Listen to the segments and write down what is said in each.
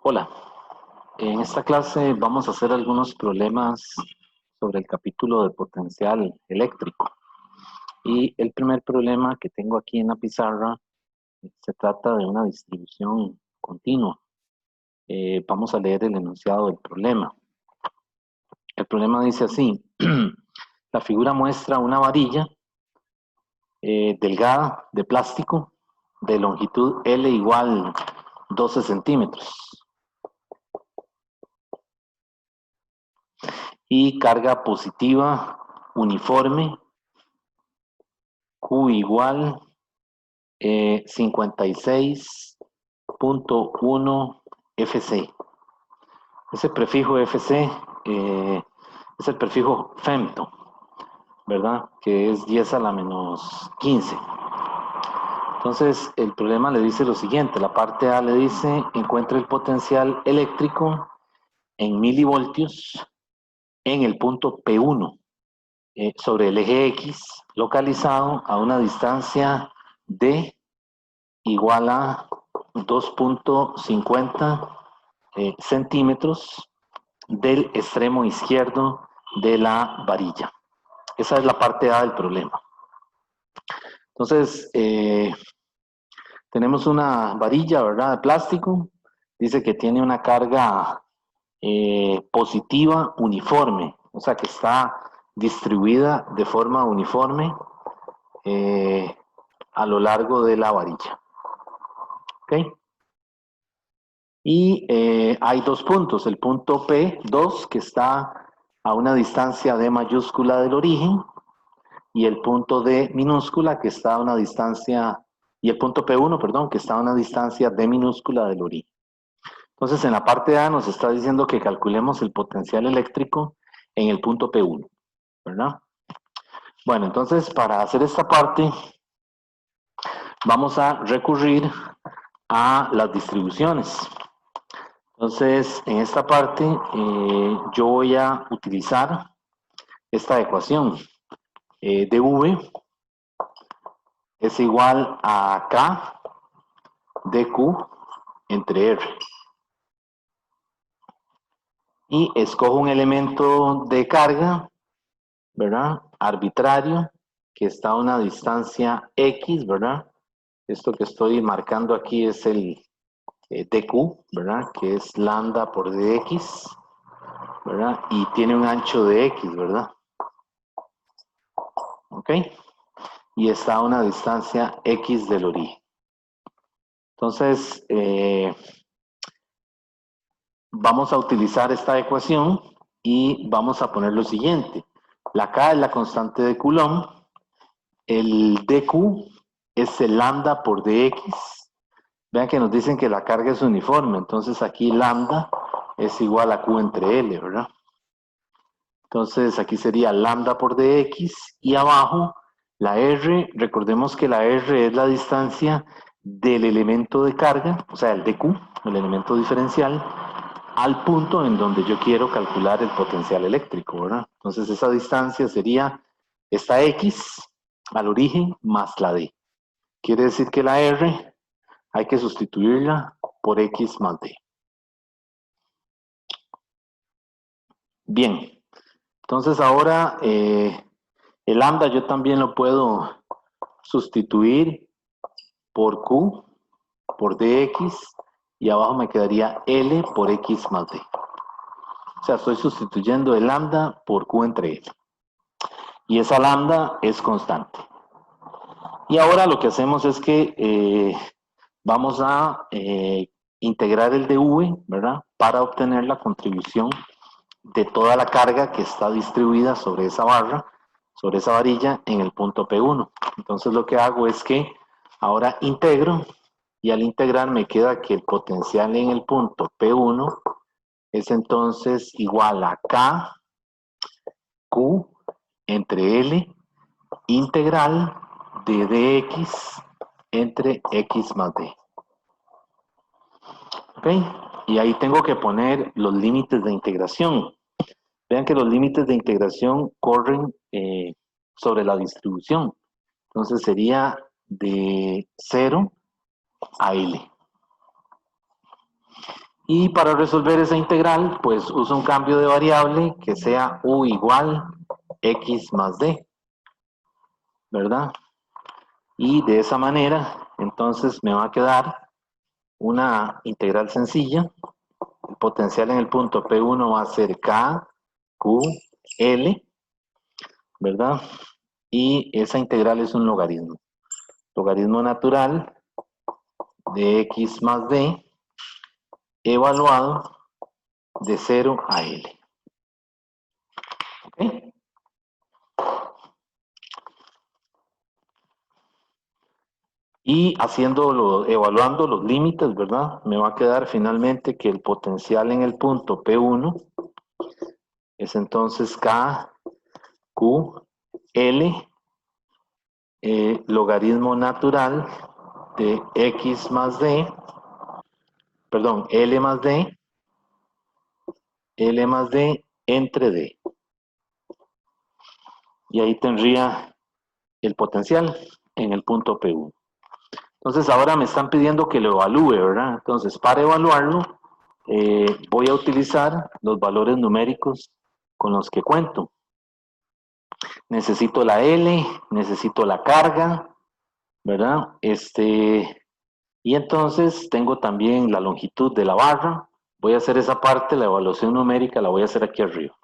Hola, en esta clase vamos a hacer algunos problemas sobre el capítulo de potencial eléctrico. Y el primer problema que tengo aquí en la pizarra se trata de una distribución continua. Vamos a leer el enunciado del problema. El problema dice así: la figura muestra una varilla delgada de plástico de longitud L igual 12 centímetros. Y carga positiva uniforme Q igual 56.1 FC. Ese prefijo FC es el prefijo femto, ¿verdad? Que es 10 a la menos 15. Entonces, el problema le dice lo siguiente. La parte A le dice, encuentra el potencial eléctrico en milivoltios en el punto P1 sobre el eje X, localizado a una distancia D igual a 2.50 centímetros del extremo izquierdo de la varilla. Esa es la parte A del problema. Entonces, tenemos una varilla, ¿verdad?, de plástico. Dice que tiene una carga positiva uniforme, o sea que está distribuida de forma uniforme a lo largo de la varilla. ¿Ok? Y hay dos puntos, el punto P2 que está a una distancia D mayúscula del origen y el punto D minúscula que está a una distancia, y el punto P1, perdón, que está a una distancia D minúscula del origen. Entonces en la parte A nos está diciendo que calculemos el potencial eléctrico en el punto P1, ¿verdad? Bueno, entonces para hacer esta parte vamos a recurrir a las distribuciones. Entonces, en esta parte yo voy a utilizar esta ecuación. dV es igual a K dQ entre R. Y escojo un elemento de carga, ¿verdad?, arbitrario, que está a una distancia X, ¿verdad? Esto que estoy marcando aquí es el dQ, ¿verdad?, que es lambda por dx, ¿verdad? Y tiene un ancho de X, ¿verdad? ¿Ok? Y está a una distancia X del origen. Entonces, vamos a utilizar esta ecuación y vamos a poner lo siguiente. La K es la constante de Coulomb, el dQ es el lambda por dx. Vean que nos dicen que la carga es uniforme, entonces aquí lambda es igual a Q entre L, ¿verdad? Entonces aquí sería lambda por dx y abajo la R, recordemos que la R es la distancia del elemento de carga, o sea, el dQ, el elemento diferencial, al punto en donde yo quiero calcular el potencial eléctrico, ¿verdad? Entonces esa distancia sería esta X al origen más la D. Quiere decir que la R hay que sustituirla por X más D. Bien, entonces ahora el lambda yo también lo puedo sustituir por Q por dx y abajo me quedaría L por X más D. O sea, estoy sustituyendo el lambda por Q entre L. Y esa lambda es constante. Y ahora lo que hacemos es que vamos a integrar el dV, ¿verdad?, para obtener la contribución de toda la carga que está distribuida sobre esa barra, sobre esa varilla en el punto P1. Entonces lo que hago es que ahora integro y al integrar me queda que el potencial en el punto P1 es entonces igual a K, Q entre L, integral de dx entre X más D. ¿Ok? Y ahí tengo que poner los límites de integración. Vean que los límites de integración corren sobre la distribución. Entonces sería de 0 a L. Y para resolver esa integral, pues uso un cambio de variable que sea u igual x más d, ¿verdad? Y de esa manera, entonces me va a quedar una integral sencilla. El potencial en el punto P1 va a ser K, Q, L, ¿verdad? Y esa integral es un logaritmo. Logaritmo natural de x más d evaluado de 0 a L. ¿Ok? Y evaluando los límites, ¿verdad? Me va a quedar finalmente que el potencial en el punto P1 es entonces K, Q, L, logaritmo natural de x más d, perdón, L más d entre d. Y ahí tendría el potencial en el punto P1. Entonces ahora me están pidiendo que lo evalúe, ¿verdad? Entonces para evaluarlo voy a utilizar los valores numéricos con los que cuento. Necesito la L, necesito la carga, ¿verdad? Y entonces tengo también la longitud de la barra. Voy a hacer esa parte, la evaluación numérica la voy a hacer aquí arriba.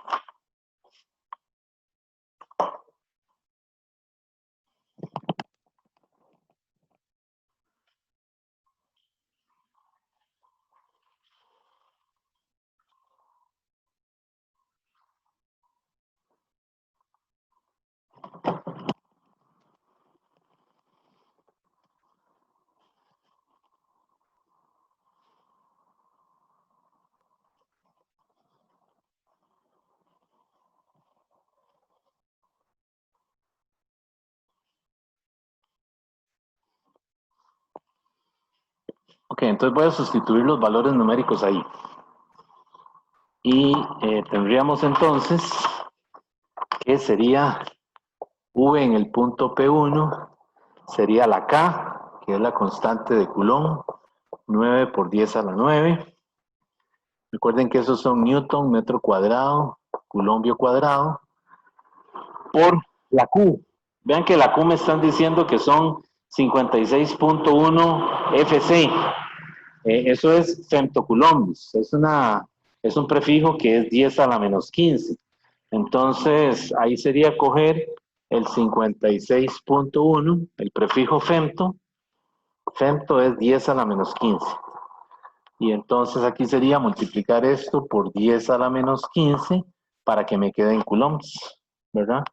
Ok, entonces voy a sustituir los valores numéricos ahí. Y tendríamos entonces que sería V en el punto P1, sería la K, que es la constante de Coulomb, 9 por 10 a la 9. Recuerden que esos son Newton, metro cuadrado, coulombio cuadrado, por la Q. Vean que la Q me están diciendo que son 56.1 FC. Eso es femtocoulombs, es un prefijo que es 10 a la menos 15. Entonces, ahí sería coger el 56.1, el prefijo femto. Femto es 10 a la menos 15. Y entonces aquí sería multiplicar esto por 10 a la menos 15 para que me quede en coulombs, ¿verdad?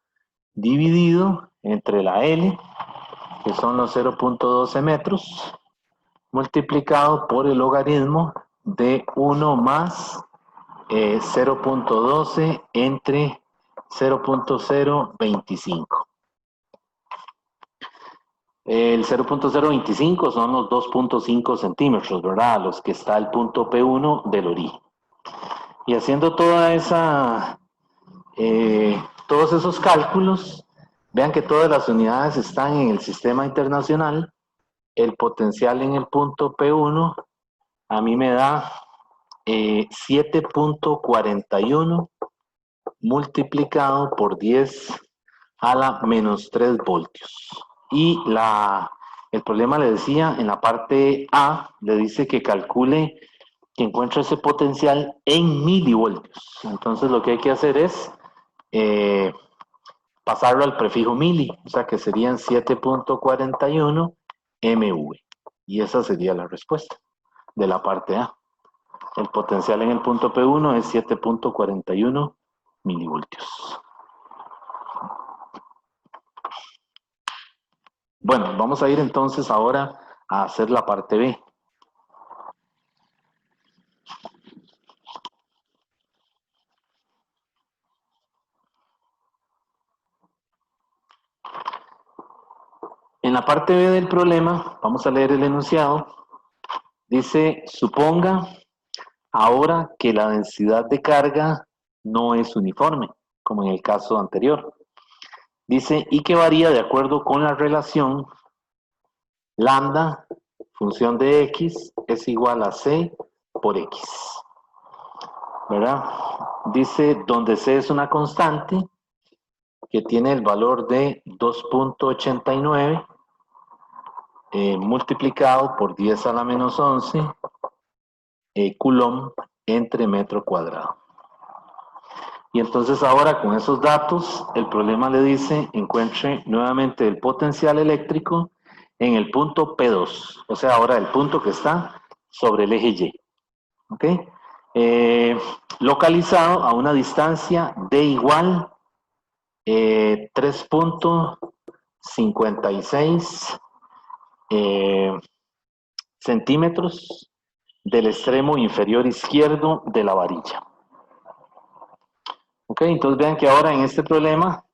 Dividido entre la L, que son los 0.12 metros, multiplicado por el logaritmo de 1 más 0.12 entre 0.025. El 0.025 son los 2.5 centímetros, ¿verdad? Los que está el punto P1 del origen. Y haciendo todos esos cálculos, vean que todas las unidades están en el sistema internacional. El potencial en el punto P1 a mí me da 7.41 multiplicado por 10 a la menos 3 voltios. Y el problema le decía, en la parte A, le dice que calcule, que encuentre ese potencial en milivoltios. Entonces lo que hay que hacer es pasarlo al prefijo mili, o sea que serían 7.41 MV. Y esa sería la respuesta de la parte A. El potencial en el punto P1 es 7.41 milivoltios. Bueno, vamos a ir entonces ahora a hacer la parte B. En la parte B del problema, vamos a leer el enunciado. Dice, suponga ahora que la densidad de carga no es uniforme, como en el caso anterior. Dice, y que varía de acuerdo con la relación lambda, función de x, es igual a c por X, ¿verdad? Dice, donde C es una constante que tiene el valor de 2.89 multiplicado por 10 a la menos 11 coulomb entre metro cuadrado. Y entonces ahora con esos datos, el problema le dice, encuentre nuevamente el potencial eléctrico en el punto P2, o sea, ahora el punto que está sobre el eje Y, ¿ok? Localizado a una distancia de igual 3.56 centímetros del extremo inferior izquierdo de la varilla. Ok, entonces vean que ahora en este problema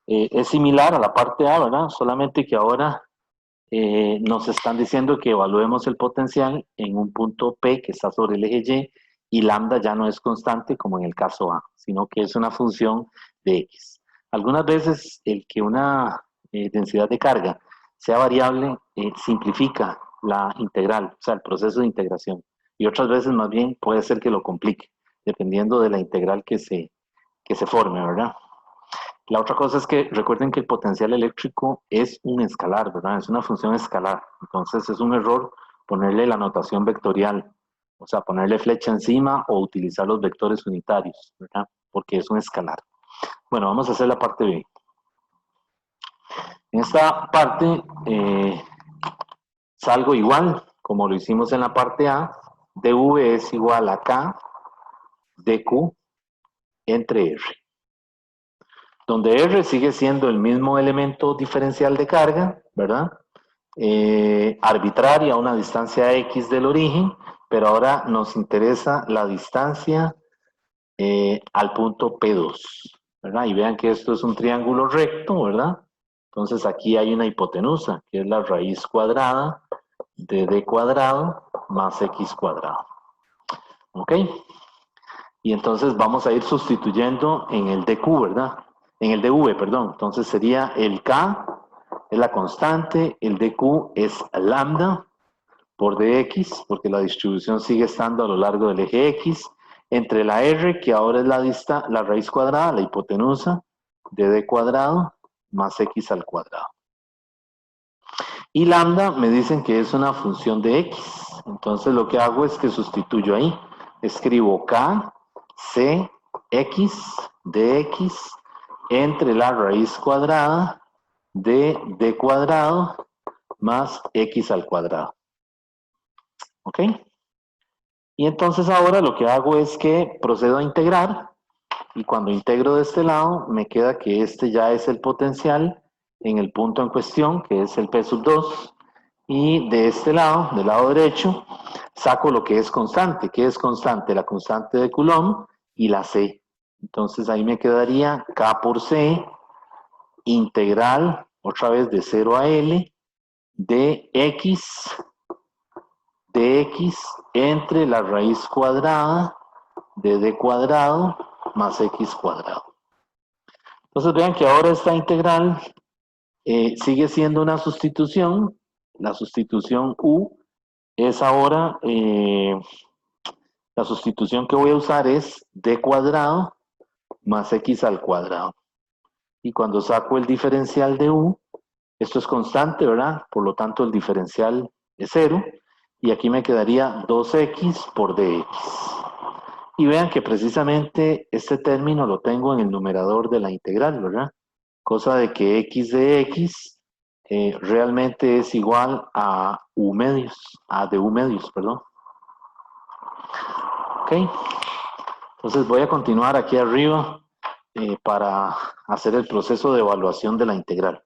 es similar a la parte A, ¿verdad? Solamente que ahora nos están diciendo que evaluemos el potencial en un punto P que está sobre el eje Y lambda ya no es constante como en el caso A, sino que es una función de X. Algunas veces el que una densidad de carga sea variable simplifica la integral, o sea, el proceso de integración. Y otras veces más bien puede ser que lo complique, dependiendo de la integral que se forme, ¿verdad? La otra cosa es que recuerden que el potencial eléctrico es un escalar, ¿verdad? Es una función escalar. Entonces es un error ponerle la notación vectorial, o sea, ponerle flecha encima o utilizar los vectores unitarios, ¿verdad? Porque es un escalar. Bueno, vamos a hacer la parte B. En esta parte salgo igual, como lo hicimos en la parte A, dV es igual a K dQ entre R, donde R sigue siendo el mismo elemento diferencial de carga, ¿verdad? Arbitraria a una distancia X del origen, pero ahora nos interesa la distancia al punto P2, ¿verdad? Y vean que esto es un triángulo recto, ¿verdad? Entonces aquí hay una hipotenusa, que es la raíz cuadrada de D cuadrado más X cuadrado. ¿Ok? Y entonces vamos a ir sustituyendo en el DQ, ¿verdad? En el DV, perdón. Entonces sería el K, es la constante, el DQ es lambda por dx, porque la distribución sigue estando a lo largo del eje X, entre la R, que ahora es la raíz cuadrada, la hipotenusa, de D cuadrado, más X al cuadrado. Y lambda me dicen que es una función de X. Entonces lo que hago es que sustituyo ahí. Escribo K, C, X, dx, entre la raíz cuadrada de D cuadrado más X al cuadrado. ¿Ok? Y entonces ahora lo que hago es que procedo a integrar, y cuando integro de este lado, me queda que este ya es el potencial en el punto en cuestión, que es el P sub 2, y de este lado, del lado derecho, saco lo que es constante. ¿Qué es constante? La constante de Coulomb y la C. Entonces ahí me quedaría K por C, integral, otra vez de 0 a L, de X entre la raíz cuadrada de D cuadrado más X cuadrado. Entonces vean que ahora esta integral sigue siendo una sustitución. La sustitución U es ahora, la sustitución que voy a usar es D cuadrado más X al cuadrado. Y cuando saco el diferencial de U, esto es constante, ¿verdad? Por lo tanto el diferencial es 0. Y aquí me quedaría 2X por DX. Y vean que precisamente este término lo tengo en el numerador de la integral, ¿verdad? Cosa de que X de X realmente es igual a U medios, a de U medios, perdón. Ok, entonces voy a continuar aquí arriba para hacer el proceso de evaluación de la integral.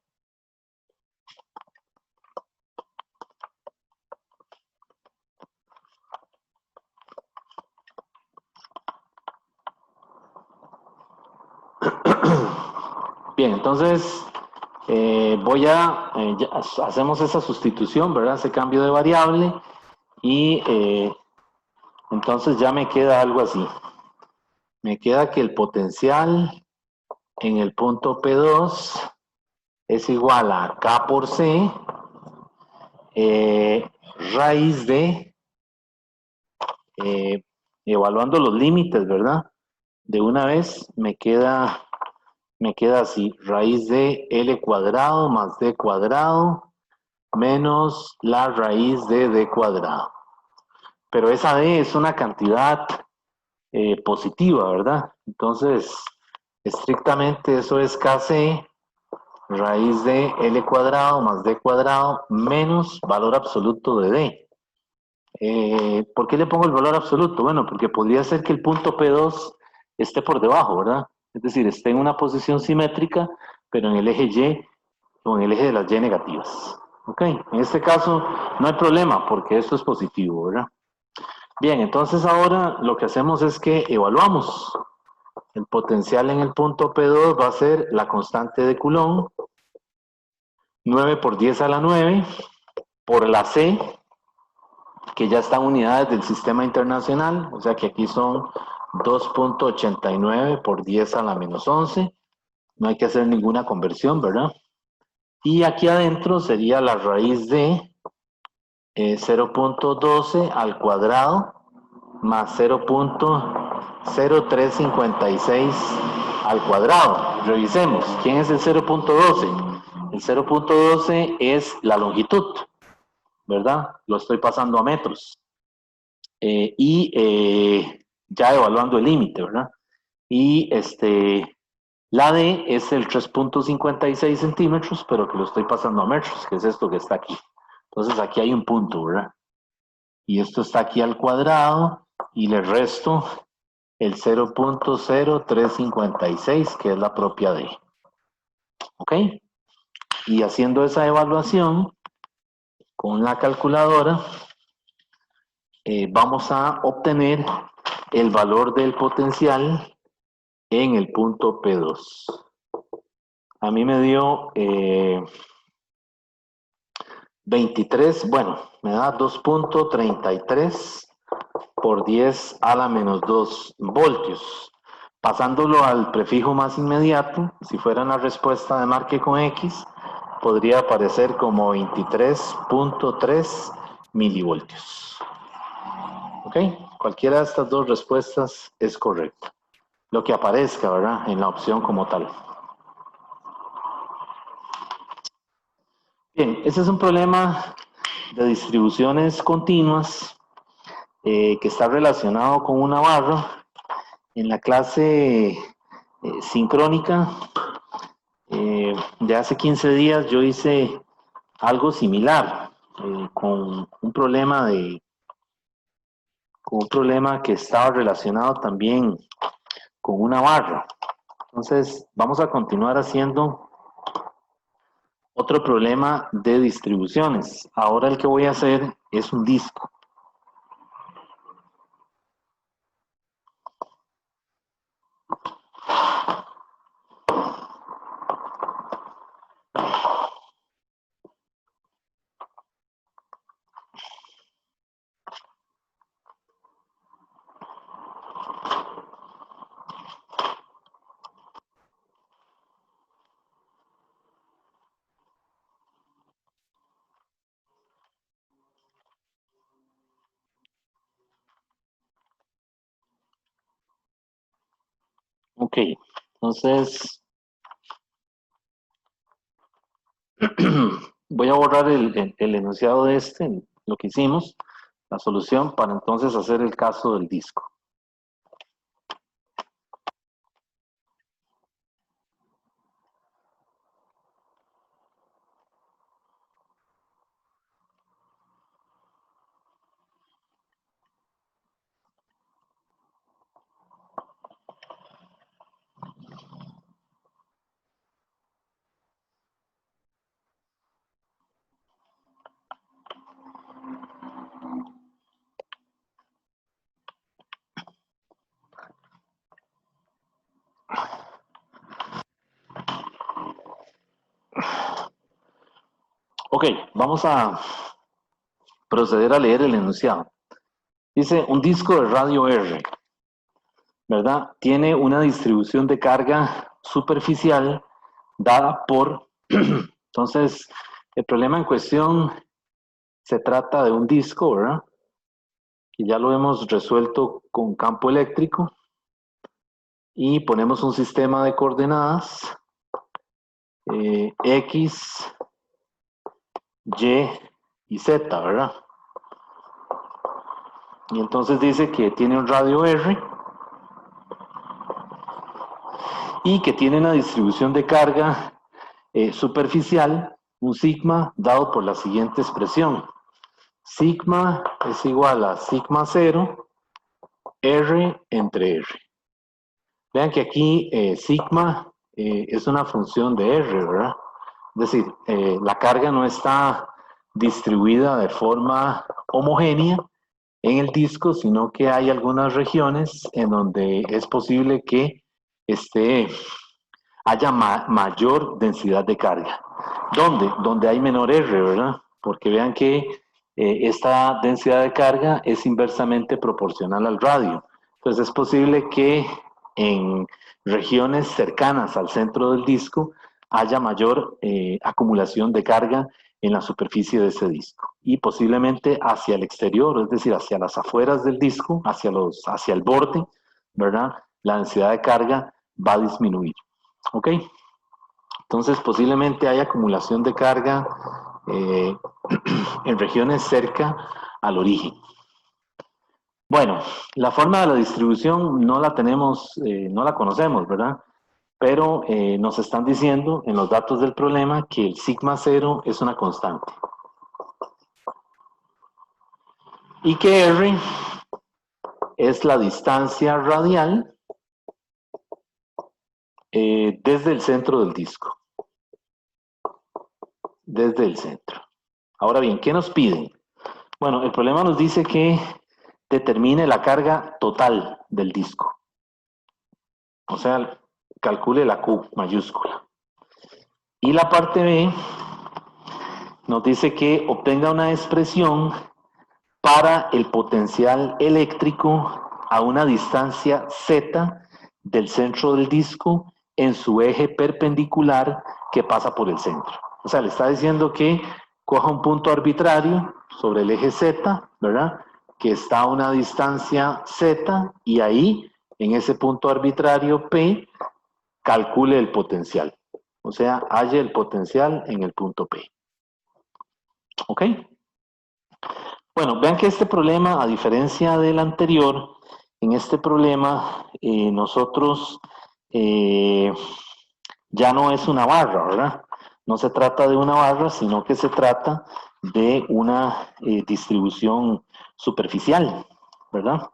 Bien, entonces hacemos esa sustitución, ¿verdad? Ese cambio de variable y entonces ya me queda algo así. Me queda que el potencial en el punto P2 es igual a K por C raíz de evaluando los límites, ¿verdad? De una vez me queda así, raíz de L cuadrado más D cuadrado menos la raíz de D cuadrado. Pero esa D es una cantidad positiva, ¿verdad? Entonces, estrictamente eso es KC raíz de L cuadrado más D cuadrado menos valor absoluto de D. ¿Por qué le pongo el valor absoluto? Bueno, porque podría ser que el punto P2 esté por debajo, ¿verdad? Es decir, esté en una posición simétrica, pero en el eje Y o en el eje de las Y negativas. ¿Ok? En este caso no hay problema porque esto es positivo, ¿verdad? Bien, entonces ahora lo que hacemos es que evaluamos. El potencial en el punto P2 va a ser la constante de Coulomb, 9 por 10 a la 9, por la C, que ya están unidades del sistema internacional, o sea que aquí son 2.89 por 10 a la menos 11. No hay que hacer ninguna conversión, ¿verdad? Y aquí adentro sería la raíz de 0.12 al cuadrado más 0.0356 al cuadrado. Revisemos, ¿quién es el 0.12? El 0.12 es la longitud, ¿verdad? Lo estoy pasando a metros. Ya evaluando el límite, ¿verdad? Y la D es el 3.56 centímetros, pero que lo estoy pasando a metros, que es esto que está aquí. Entonces aquí hay un punto, ¿verdad? Y esto está aquí al cuadrado, y le resto el 0.0356, que es la propia D. ¿Ok? Y haciendo esa evaluación con la calculadora, vamos a obtener el valor del potencial en el punto P2. A mí me dio 23, bueno, me da 2.33 por 10 a la menos 2 voltios. Pasándolo al prefijo más inmediato, si fuera una respuesta de marque con X, podría aparecer como 23.3 milivoltios. ¿Ok? Cualquiera de estas dos respuestas es correcta. Lo que aparezca, ¿verdad? En la opción como tal. Bien, ese es un problema de distribuciones continuas que está relacionado con una barra. En la clase sincrónica de hace 15 días yo hice algo similar con un problema que estaba relacionado también con una barra. Entonces vamos a continuar haciendo otro problema de distribuciones. Ahora el que voy a hacer es un disco. Ok, entonces voy a borrar el enunciado de lo que hicimos, la solución, para entonces hacer el caso del disco. Ok, vamos a proceder a leer el enunciado. Dice, un disco de radio R, ¿verdad? Tiene una distribución de carga superficial dada por... Entonces, el problema en cuestión se trata de un disco, ¿verdad? que ya lo hemos resuelto con campo eléctrico, y ponemos un sistema de coordenadas X, Y y Z, ¿verdad? Y entonces dice que tiene un radio R y que tiene una distribución de carga superficial, un sigma dado por la siguiente expresión. Sigma es igual a sigma 0, R entre R. Vean que aquí sigma es una función de R, ¿verdad? Es decir, la carga no está distribuida de forma homogénea en el disco, sino que hay algunas regiones en donde es posible que haya mayor densidad de carga. ¿Dónde? Donde hay menor R, ¿verdad? Porque vean que esta densidad de carga es inversamente proporcional al radio. Entonces es posible que en regiones cercanas al centro del disco haya mayor acumulación de carga en la superficie de ese disco. Y posiblemente hacia el exterior, es decir, hacia las afueras del disco, hacia el borde, ¿verdad? La densidad de carga va a disminuir. ¿Ok? Entonces posiblemente hay acumulación de carga en regiones cerca al origen. Bueno, la forma de la distribución no la tenemos, no la conocemos, ¿verdad? Pero nos están diciendo en los datos del problema que el sigma 0 es una constante. Y que R es la distancia radial desde el centro del disco. Desde el centro. Ahora bien, ¿qué nos piden? Bueno, el problema nos dice que determine la carga total del disco. O sea, calcule la Q mayúscula. Y la parte B nos dice que obtenga una expresión para el potencial eléctrico a una distancia Z del centro del disco en su eje perpendicular que pasa por el centro. O sea, le está diciendo que coja un punto arbitrario sobre el eje Z, ¿verdad? Que está a una distancia Z y ahí, en ese punto arbitrario P, calcule el potencial. O sea, halle el potencial en el punto P. ¿Ok? Bueno, vean que este problema, a diferencia del anterior, en este problema nosotros ya no es una barra, ¿verdad? No se trata de una barra, sino que se trata de una distribución superficial, ¿verdad?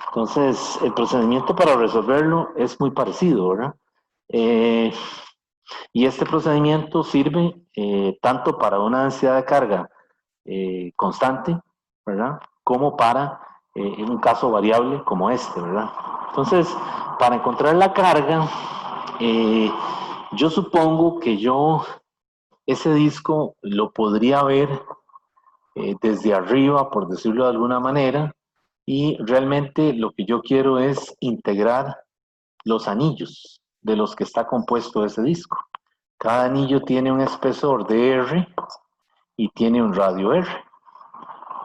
Entonces, el procedimiento para resolverlo es muy parecido, ¿verdad? Y este procedimiento sirve tanto para una densidad de carga constante, ¿verdad? Como para un caso variable como este, ¿verdad? Entonces, para encontrar la carga, yo supongo que ese disco lo podría ver desde arriba, por decirlo de alguna manera, y realmente lo que yo quiero es integrar los anillos de los que está compuesto ese disco. Cada anillo tiene un espesor de R y tiene un radio R.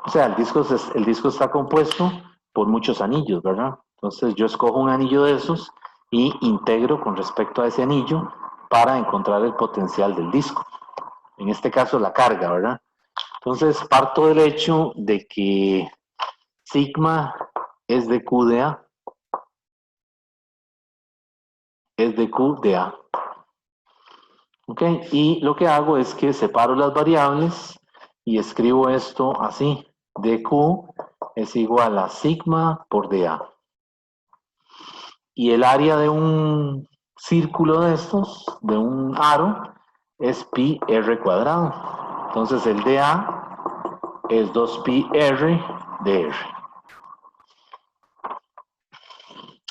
O sea, el disco está compuesto por muchos anillos, ¿verdad? Entonces yo escojo un anillo de esos y integro con respecto a ese anillo para encontrar el potencial del disco. En este caso la carga, ¿verdad? Entonces parto del hecho de que sigma es de Q de A. Es de Q de A. ¿Ok? Y lo que hago es que separo las variables y escribo esto así. dQ es igual a sigma por dA. Y el área de un círculo de estos, de un aro, es pi r cuadrado. Entonces el dA es 2pi r de r.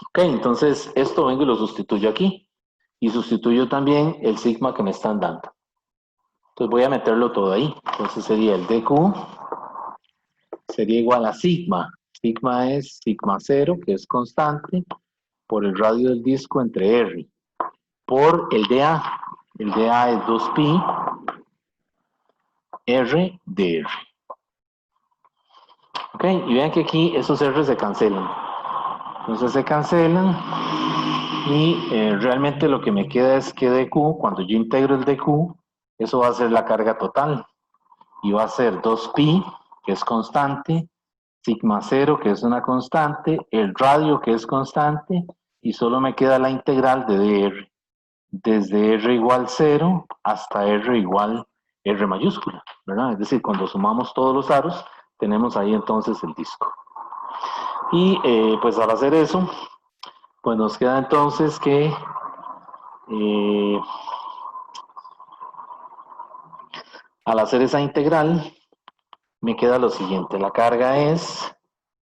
Ok, entonces esto vengo y lo sustituyo aquí. Y sustituyo también el sigma que me están dando. Entonces voy a meterlo todo ahí. Entonces sería el dQ, sería igual a sigma. Sigma es sigma 0, que es constante, por el radio del disco entre R, por el dA. El dA es 2pi R de R. Ok, y vean que aquí esos R se cancelan. Entonces se cancelan y realmente lo que me queda es que dq, cuando yo integro el dq, eso va a ser la carga total. Y va a ser 2pi, que es constante, sigma 0, que es una constante, el radio, que es constante, y solo me queda la integral de dr, desde r igual 0 hasta r igual r mayúscula, ¿verdad? Es decir, cuando sumamos todos los aros, tenemos ahí entonces el disco. Y pues al hacer eso, pues nos queda entonces que al hacer esa integral, me queda lo siguiente, la carga es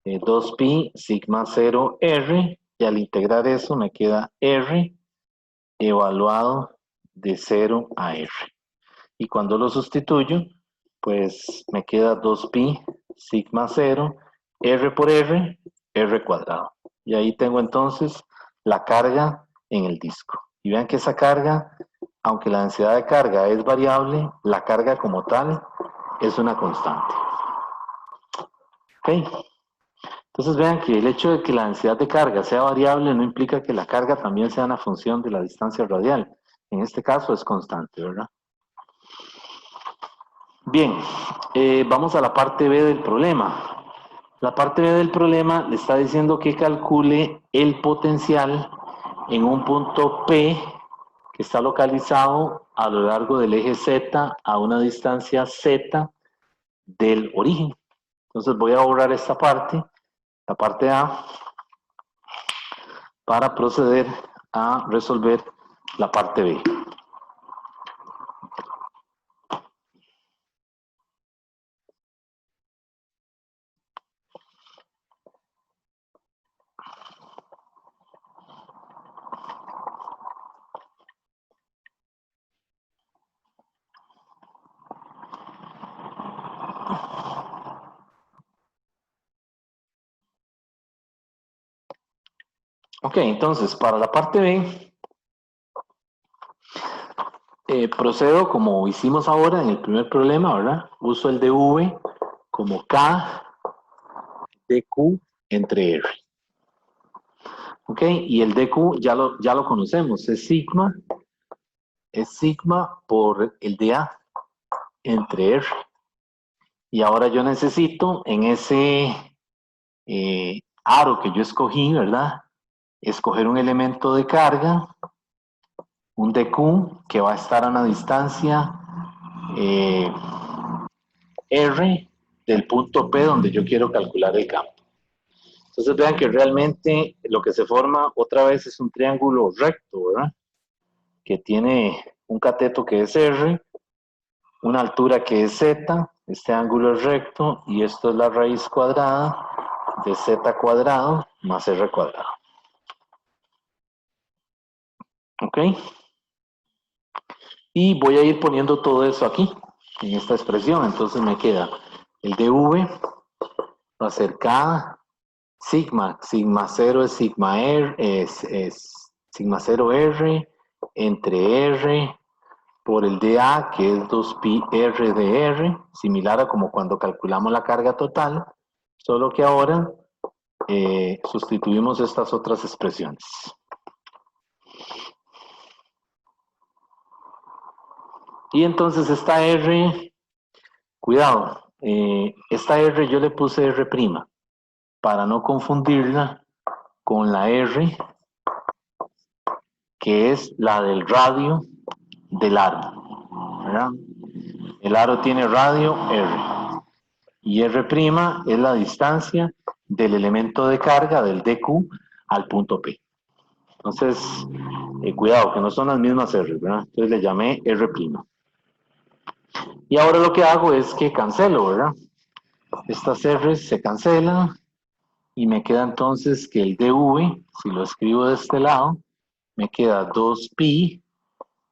2pi sigma 0 r, y al integrar eso me queda r evaluado de 0 a r. Y cuando lo sustituyo, pues me queda 2pi sigma 0, r por r, r cuadrado. Y ahí tengo entonces la carga en el disco. Y vean que esa carga, aunque la densidad de carga es variable, la carga como tal es una constante. ¿Ok? Entonces vean que el hecho de que la densidad de carga sea variable no implica que la carga también sea una función de la distancia radial. En este caso es constante, ¿verdad? Bien, vamos a la parte B del problema. La parte B del problema le está diciendo que calcule el potencial en un punto P que está localizado a lo largo del eje Z a una distancia Z del origen. Entonces voy a borrar esta parte, la parte A, para proceder a resolver la parte B. Ok, entonces para la parte B, procedo como hicimos ahora en el primer problema, ¿verdad? Uso el dv como K dq entre R. Ok, y el dq ya lo conocemos, es sigma por el dA entre R. Y ahora yo necesito en ese aro que yo escogí, ¿verdad? Escoger un elemento de carga, un dq que va a estar a una distancia R del punto P donde yo quiero calcular el campo. Entonces vean que realmente lo que se forma otra vez es un triángulo recto, ¿verdad? Que tiene un cateto que es R, una altura que es Z, este ángulo es recto y esto es la raíz cuadrada de Z cuadrado más R cuadrado. ¿Ok? Y voy a ir poniendo todo eso aquí, en esta expresión. Entonces me queda el dv va a ser K sigma 0 es sigma R, es sigma 0 R entre R por el dA, que es 2pi R de R, similar a como cuando calculamos la carga total, solo que ahora sustituimos estas otras expresiones. Y entonces esta R, cuidado, esta R yo le puse R' para no confundirla con la R que es la del radio del aro, ¿verdad? El aro tiene radio R y R' es la distancia del elemento de carga del dq al punto P. Entonces, cuidado, que no son las mismas R, ¿verdad? Entonces le llamé R'. Y ahora lo que hago es que cancelo, ¿verdad? Estas R se cancelan y me queda entonces que el dv, si lo escribo de este lado, me queda 2pi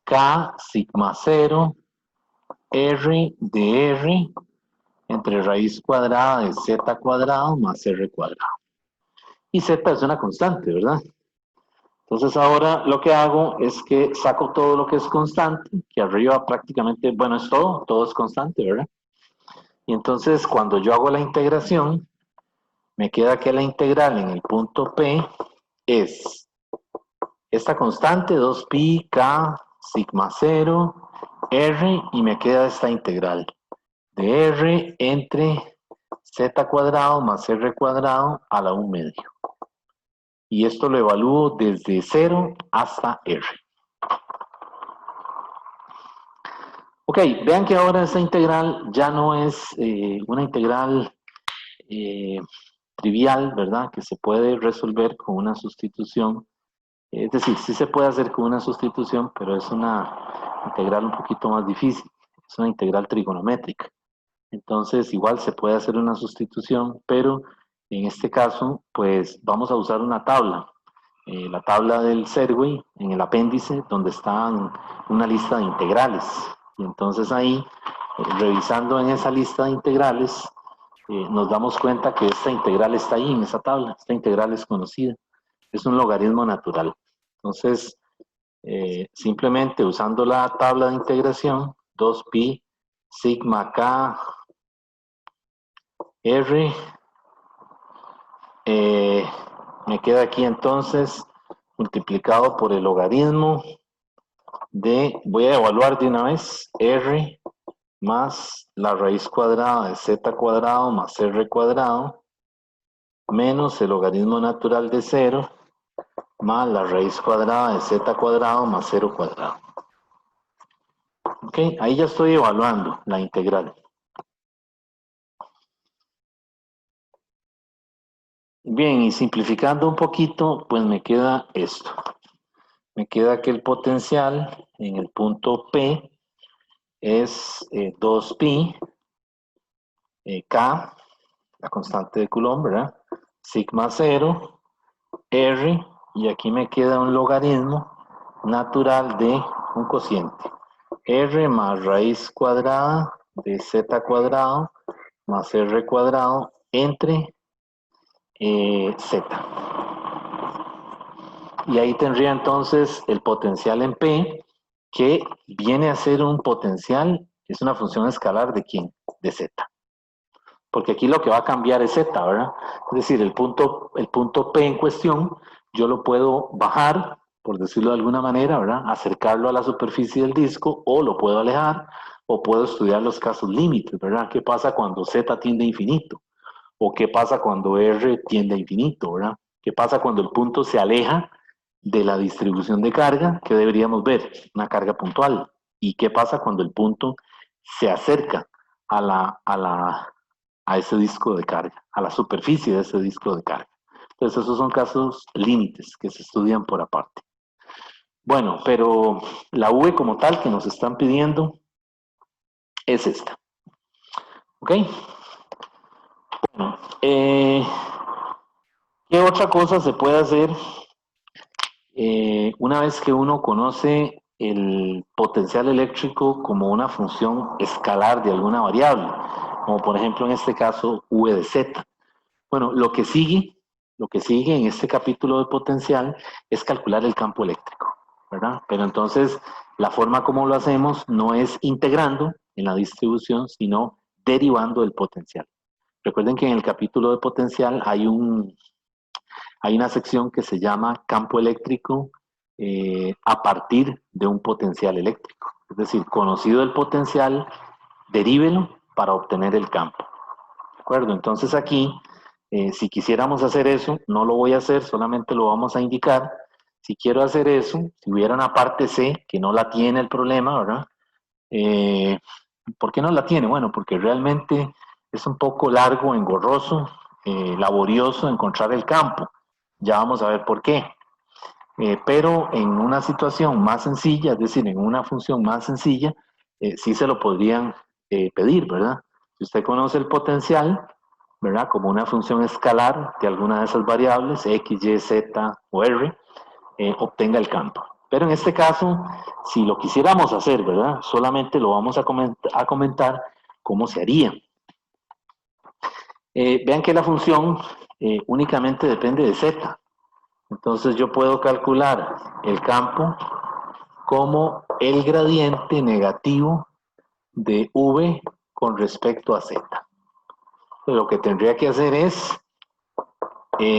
K sigma 0 R de R entre raíz cuadrada de Z cuadrado más R cuadrado. Y Z es una constante, ¿verdad? Entonces ahora lo que hago es que saco todo lo que es constante, que arriba prácticamente, bueno, es todo es constante, ¿verdad? Y entonces cuando yo hago la integración, me queda que la integral en el punto P es esta constante 2pi k sigma 0 r, y me queda esta integral de r entre z cuadrado más r cuadrado a la 1 medio. Y esto lo evalúo desde 0 hasta r. Ok, vean que ahora esta integral ya no es una integral trivial, ¿verdad? Que se puede resolver con una sustitución. Es decir, sí se puede hacer con una sustitución, pero es una integral un poquito más difícil. Es una integral trigonométrica. Entonces, igual se puede hacer una sustitución, pero en este caso, pues vamos a usar una tabla. La tabla del Segway, en el apéndice, donde están una lista de integrales. Y entonces ahí, revisando en esa lista de integrales, nos damos cuenta que esta integral está ahí en esa tabla. Esta integral es conocida. Es un logaritmo natural. Entonces, simplemente usando la tabla de integración, 2pi sigma k r, me queda aquí entonces multiplicado por el logaritmo de, voy a evaluar de una vez, r más la raíz cuadrada de z cuadrado más r cuadrado menos el logaritmo natural de 0 más la raíz cuadrada de z cuadrado más 0 cuadrado. Ok, ahí ya estoy evaluando la integral. Bien, y simplificando un poquito, pues me queda esto. Me queda que el potencial en el punto P es 2pi K, la constante de Coulomb, ¿verdad? Sigma 0, R, y aquí me queda un logaritmo natural de un cociente. R más raíz cuadrada de z cuadrado más r cuadrado entre z. Y ahí tendría entonces el potencial en P, que viene a ser un potencial, es una función escalar de ¿quién? De z. Porque aquí lo que va a cambiar es z, ¿verdad? Es decir, el punto P en cuestión, yo lo puedo bajar, por decirlo de alguna manera, ¿verdad? Acercarlo a la superficie del disco, o lo puedo alejar, o puedo estudiar los casos límites, ¿verdad? ¿Qué pasa cuando z tiende a infinito? ¿O qué pasa cuando r tiende a infinito, ¿verdad? ¿Qué pasa cuando el punto se aleja de la distribución de carga? ¿Qué deberíamos ver? Una carga puntual. ¿Y qué pasa cuando el punto se acerca a ese disco de carga, a la superficie de ese disco de carga? Entonces esos son casos límites que se estudian por aparte. Bueno, pero la V como tal que nos están pidiendo es esta. ¿Ok? Bueno, ¿qué otra cosa se puede hacer una vez que uno conoce el potencial eléctrico como una función escalar de alguna variable? Como por ejemplo en este caso V de Z. Bueno, lo que sigue en este capítulo de potencial es calcular el campo eléctrico, ¿verdad? Pero entonces la forma como lo hacemos no es integrando en la distribución, sino derivando del potencial. Recuerden que en el capítulo de potencial hay una sección que se llama campo eléctrico a partir de un potencial eléctrico. Es decir, conocido el potencial, derívelo para obtener el campo. ¿De acuerdo? Entonces aquí, si quisiéramos hacer eso, no lo voy a hacer, solamente lo vamos a indicar. Si quiero hacer eso, si hubiera una parte C que no la tiene el problema, ¿verdad? ¿Por qué no la tiene? Bueno, porque realmente es un poco largo, engorroso, laborioso encontrar el campo. Ya vamos a ver por qué. Pero en una situación más sencilla, es decir, en una función más sencilla, sí se lo podrían pedir, ¿verdad? Si usted conoce el potencial, ¿verdad? Como una función escalar de alguna de esas variables, x, y, z o r, obtenga el campo. Pero en este caso, si lo quisiéramos hacer, ¿verdad? Solamente lo vamos a comentar cómo se haría. Vean que la función únicamente depende de z. Entonces yo puedo calcular el campo como el gradiente negativo de v con respecto a z. Lo que tendría que hacer es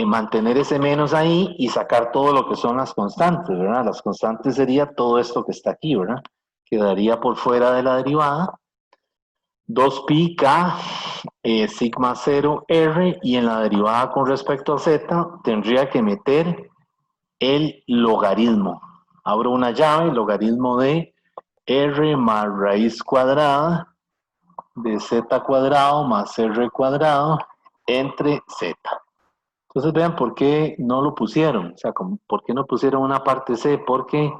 mantener ese menos ahí y sacar todo lo que son las constantes, ¿verdad? Las constantes sería todo esto que está aquí, ¿verdad? Quedaría por fuera de la derivada. 2pi k sigma 0 r, y en la derivada con respecto a z tendría que meter el logaritmo. Abro una llave, logaritmo de r más raíz cuadrada de z cuadrado más r cuadrado entre z. Entonces vean por qué no lo pusieron, o sea, por qué no pusieron una parte c, porque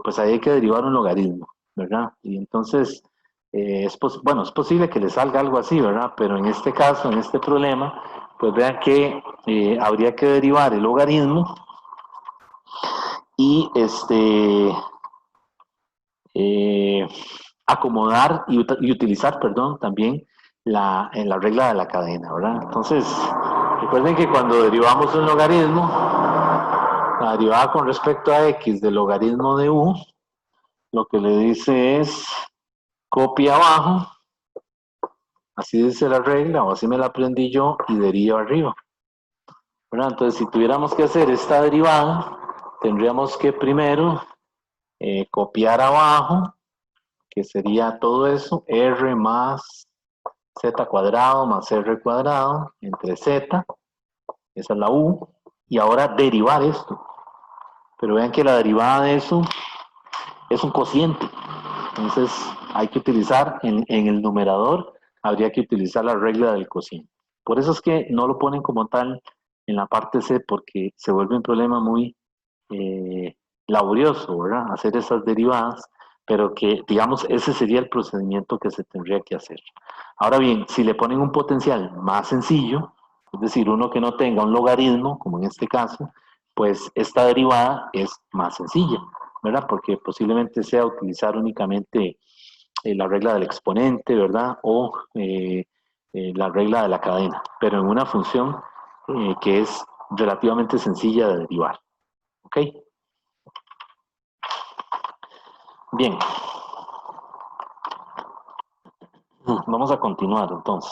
pues ahí hay que derivar un logaritmo, ¿verdad? Y entonces, bueno, es posible que le salga algo así, ¿verdad? Pero en este caso, en este problema, pues vean que habría que derivar el logaritmo y acomodar y utilizar, perdón, también en la regla de la cadena, ¿verdad? Entonces, recuerden que cuando derivamos un logaritmo, la derivada con respecto a x del logaritmo de u, lo que le dice es copia abajo, así dice la regla, o así me la aprendí yo, y deriva arriba, ¿verdad? Entonces, si tuviéramos que hacer esta derivada, tendríamos que primero copiar abajo, que sería todo eso, r más z cuadrado más r cuadrado entre z, esa es la u, y ahora derivar esto. Pero vean que la derivada de eso es un cociente, entonces hay que utilizar en el numerador, habría que utilizar la regla del cociente. Por eso es que no lo ponen como tal en la parte C, porque se vuelve un problema muy laborioso, ¿verdad? Hacer esas derivadas, pero que, digamos, ese sería el procedimiento que se tendría que hacer. Ahora bien, si le ponen un potencial más sencillo, es decir, uno que no tenga un logaritmo, como en este caso, pues esta derivada es más sencilla, ¿verdad? Porque posiblemente sea utilizar únicamente la regla del exponente, ¿verdad? O la regla de la cadena, pero en una función que es relativamente sencilla de derivar. ¿Ok? Bien. Vamos a continuar entonces.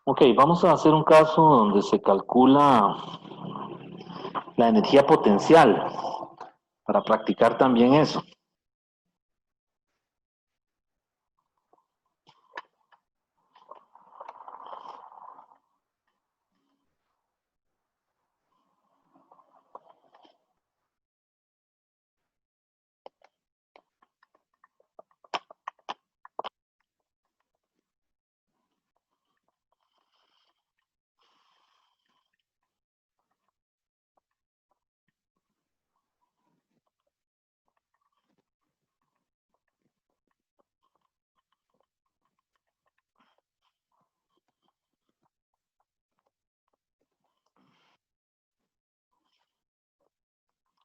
Ok, vamos a hacer un caso donde se calcula la energía potencial para practicar también eso.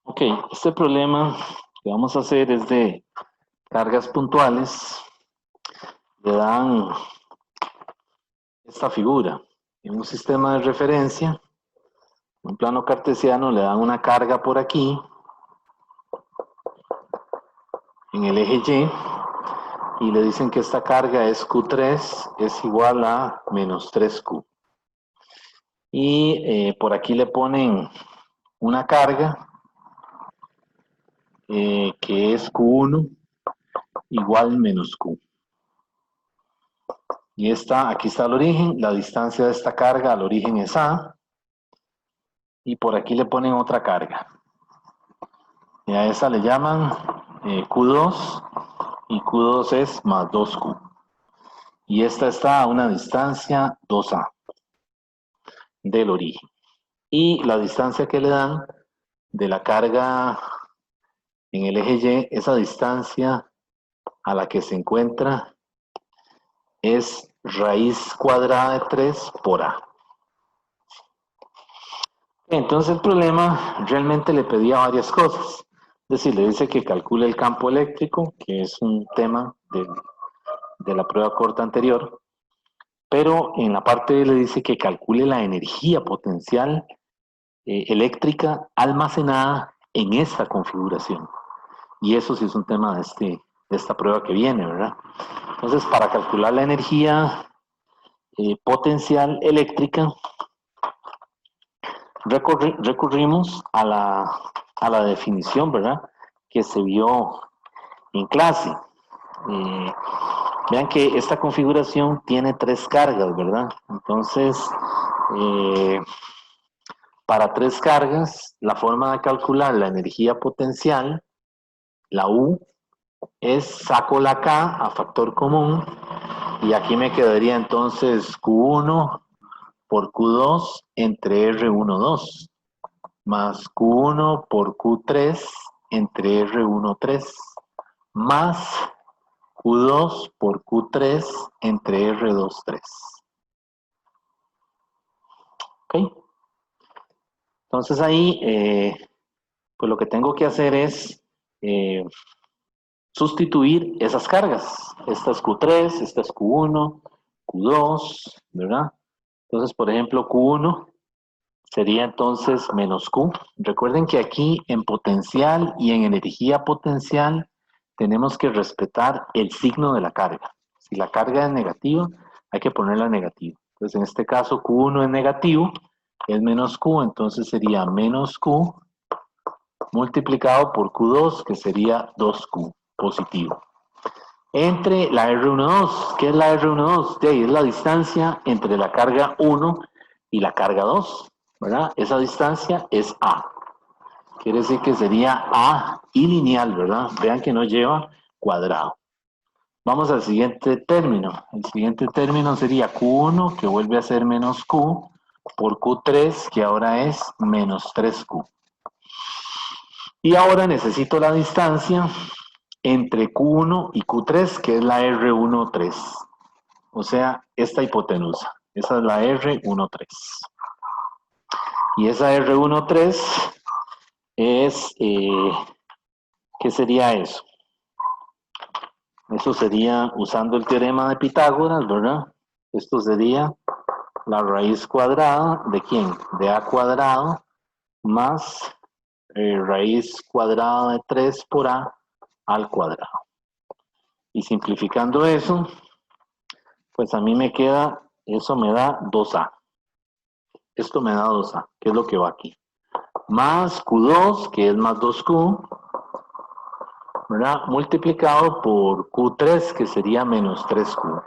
Ok, este problema que vamos a hacer es de cargas puntuales. Le dan esta figura. En un sistema de referencia, en un plano cartesiano, le dan una carga por aquí, en el eje Y le dicen que esta carga es Q3, es igual a menos 3Q. Y por aquí le ponen una carga que es Q1 igual menos Q. Y aquí está el origen, la distancia de esta carga al origen es A. Y por aquí le ponen otra carga. Y a esa le llaman Q2 y Q2 es más 2Q. Y esta está a una distancia 2A del origen. Y la distancia que le dan de la carga en el eje Y, esa distancia a la que se encuentra es raíz cuadrada de 3 por A. Entonces el problema realmente le pedía varias cosas. Es decir, le dice que calcule el campo eléctrico, que es un tema de la prueba corta anterior, pero en la parte B le dice que calcule la energía potencial eléctrica almacenada en esta configuración. Y eso sí es un tema de esta prueba que viene, ¿verdad? Entonces, para calcular la energía potencial eléctrica, recurrimos a la definición, ¿verdad? Que se vio en clase. Vean que esta configuración tiene 3 cargas, ¿verdad? Entonces, para 3 cargas, la forma de calcular la energía potencial, la U, es saco la K a factor común, y aquí me quedaría entonces Q1 por Q2 entre R12, más Q1 por Q3 entre R13, más Q2 por Q3 entre R23. ¿Ok? Entonces ahí, pues lo que tengo que hacer es sustituir esas cargas. Esta es Q3, esta es Q1, Q2, ¿verdad? Entonces, por ejemplo, Q1 sería entonces menos Q. Recuerden que aquí en potencial y en energía potencial tenemos que respetar el signo de la carga. Si la carga es negativa, hay que ponerla negativa. Entonces, en este caso, Q1 es negativo, es menos Q, entonces sería menos Q multiplicado por Q2, que sería 2Q positivo. Entre la R12, ¿qué es la R12? De ahí es la distancia entre la carga 1 y la carga 2, ¿verdad? Esa distancia es A. Quiere decir que sería A y lineal, ¿verdad? Vean que no lleva cuadrado. Vamos al siguiente término. El siguiente término sería Q1, que vuelve a ser menos Q, por Q3, que ahora es menos 3Q. Y ahora necesito la distancia entre Q1 y Q3, que es la R13. O sea, esta hipotenusa. Esa es la R13. Y esa R13 es, ¿qué sería eso? Eso sería, usando el teorema de Pitágoras, ¿verdad? Esto sería la raíz cuadrada, ¿de quién? De A cuadrado más raíz cuadrada de 3 por A al cuadrado. Y simplificando eso, pues a mí me queda, eso me da 2A. Esto me da 2A, que es lo que va aquí. Más Q2, que es más 2Q, ¿verdad? Multiplicado por Q3, que sería menos 3Q.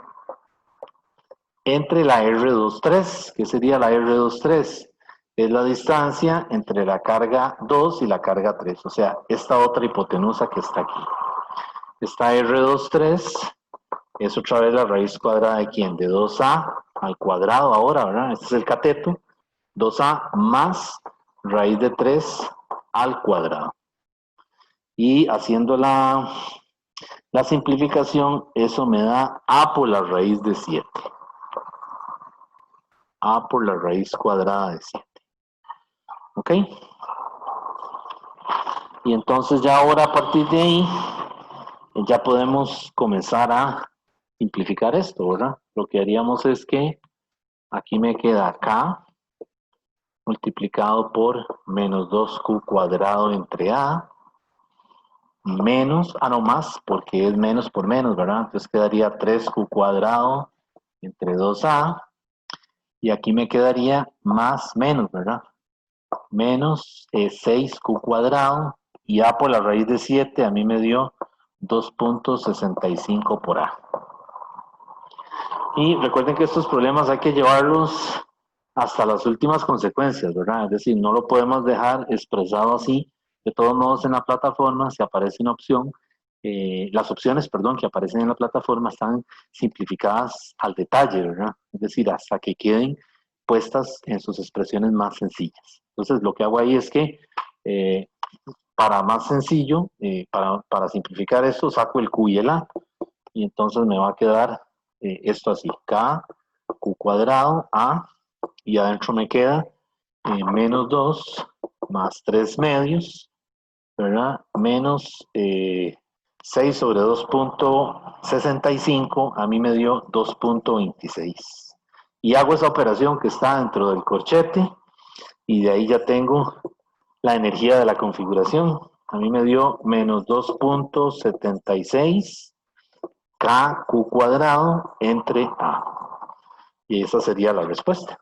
Entre la R23, que sería la R23, es la distancia entre la carga 2 y la carga 3, o sea, esta otra hipotenusa que está aquí. Esta R23 es otra vez la raíz cuadrada de ¿quién? De 2A al cuadrado ahora, ¿verdad? Este es el cateto. 2A más raíz de 3 al cuadrado. Y haciendo la simplificación, eso me da A por la raíz de 7. A por la raíz cuadrada de 7. ¿Ok? Y entonces ya ahora a partir de ahí, ya podemos comenzar a simplificar esto, ¿verdad? Lo que haríamos es que aquí me queda K multiplicado por menos 2Q cuadrado entre A, menos, no más, porque es menos por menos, ¿verdad? Entonces quedaría 3Q cuadrado entre 2A, y aquí me quedaría más menos, ¿verdad? Menos 6Q cuadrado, y A por la raíz de 7 a mí me dio 2.65 por A. Y recuerden que estos problemas hay que llevarlos hasta las últimas consecuencias, ¿verdad? Es decir, no lo podemos dejar expresado así. De todos modos, en la plataforma, si aparece una opción, las opciones, perdón, que aparecen en la plataforma están simplificadas al detalle, ¿verdad? Es decir, hasta que queden puestas en sus expresiones más sencillas. Entonces, lo que hago ahí es que, para más sencillo, para simplificar esto, saco el Q y el A, y entonces me va a quedar esto así, K, Q cuadrado, A, y adentro me queda menos 2 más 3 medios, ¿verdad? Menos 6 sobre 2.65, a mí me dio 2.26. Y hago esa operación que está dentro del corchete, y de ahí ya tengo la energía de la configuración. A mí me dio menos 2.76 K Q cuadrado entre A. Y esa sería la respuesta.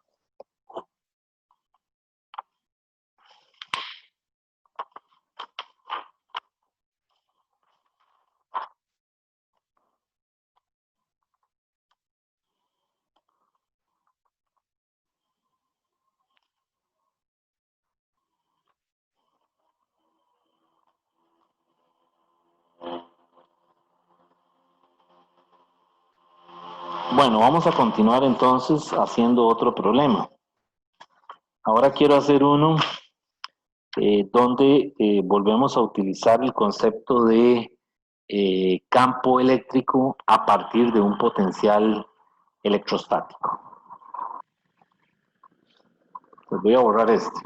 Bueno, vamos a continuar entonces haciendo otro problema. Ahora quiero hacer uno donde volvemos a utilizar el concepto de campo eléctrico a partir de un potencial electrostático. Pues voy a borrar este.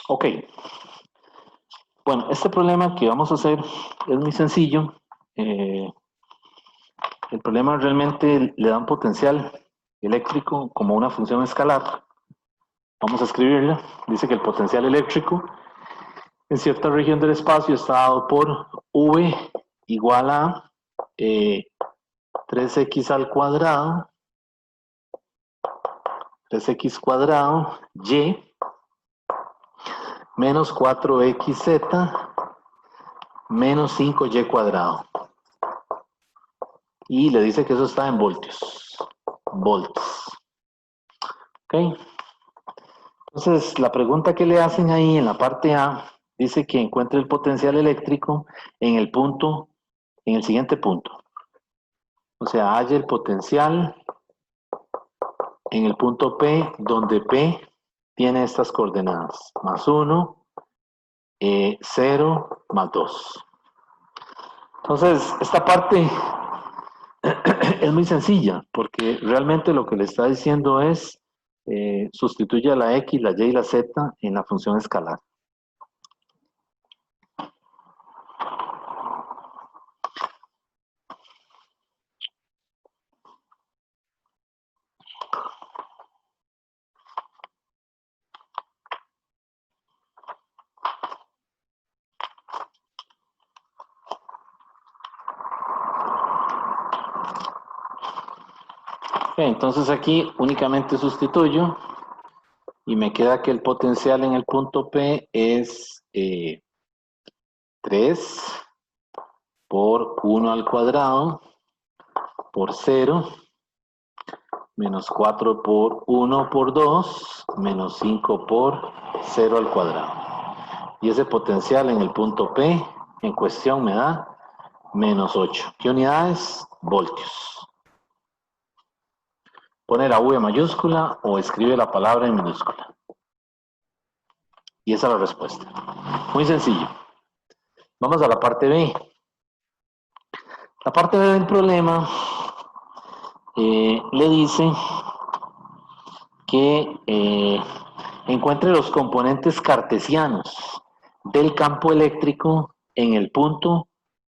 Ok. Bueno, este problema que vamos a hacer es muy sencillo. El problema realmente le da un potencial eléctrico como una función escalar. Vamos a escribirla. Dice que el potencial eléctrico en cierta región del espacio está dado por V igual a 3x al cuadrado, 3x cuadrado, y menos 4xz menos 5y cuadrado. Y le dice que eso está en voltios. Volts. ¿Ok? Entonces, la pregunta que le hacen ahí en la parte A dice que encuentre el potencial eléctrico en el punto, en el siguiente punto. O sea, halla el potencial en el punto P, donde P tiene estas coordenadas, más 1, 0, más 2. Entonces, esta parte es muy sencilla, porque realmente lo que le está diciendo es sustituye a la X, la Y y la Z en la función escalar. Entonces aquí únicamente sustituyo y me queda que el potencial en el punto P es 3 por 1 al cuadrado por 0 menos 4 por 1 por 2 menos 5 por 0 al cuadrado. Y ese potencial en el punto P en cuestión me da menos 8. ¿Qué unidades? Voltios. Pone la V mayúscula o escribe la palabra en minúscula. Y esa es la respuesta. Muy sencillo. Vamos a la parte B. La parte B del problema le dice que encuentre los componentes cartesianos del campo eléctrico en el punto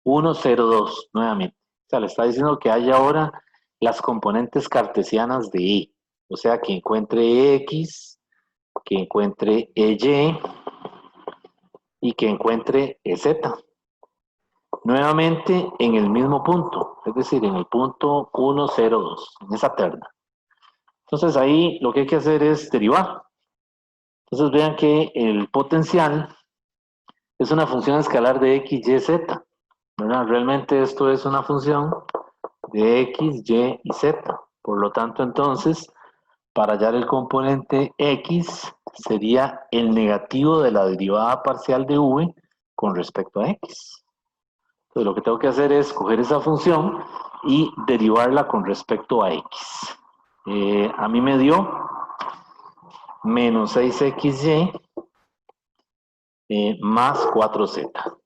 1,02, nuevamente. O sea, le está diciendo que hay ahora las componentes cartesianas de E. O sea, que encuentre X, que encuentre EY y que encuentre EZ. Nuevamente en el mismo punto, es decir, en el punto 1, 0, 2, en esa terna. Entonces ahí lo que hay que hacer es derivar. Entonces vean que el potencial es una función escalar de x, y, z. ¿Verdad? Realmente esto es una función de x, y y z. Por lo tanto, entonces, para hallar el componente x sería el negativo de la derivada parcial de v con respecto a x. Entonces lo que tengo que hacer es coger esa función y derivarla con respecto a x. A mí me dio menos 6xy más 4z.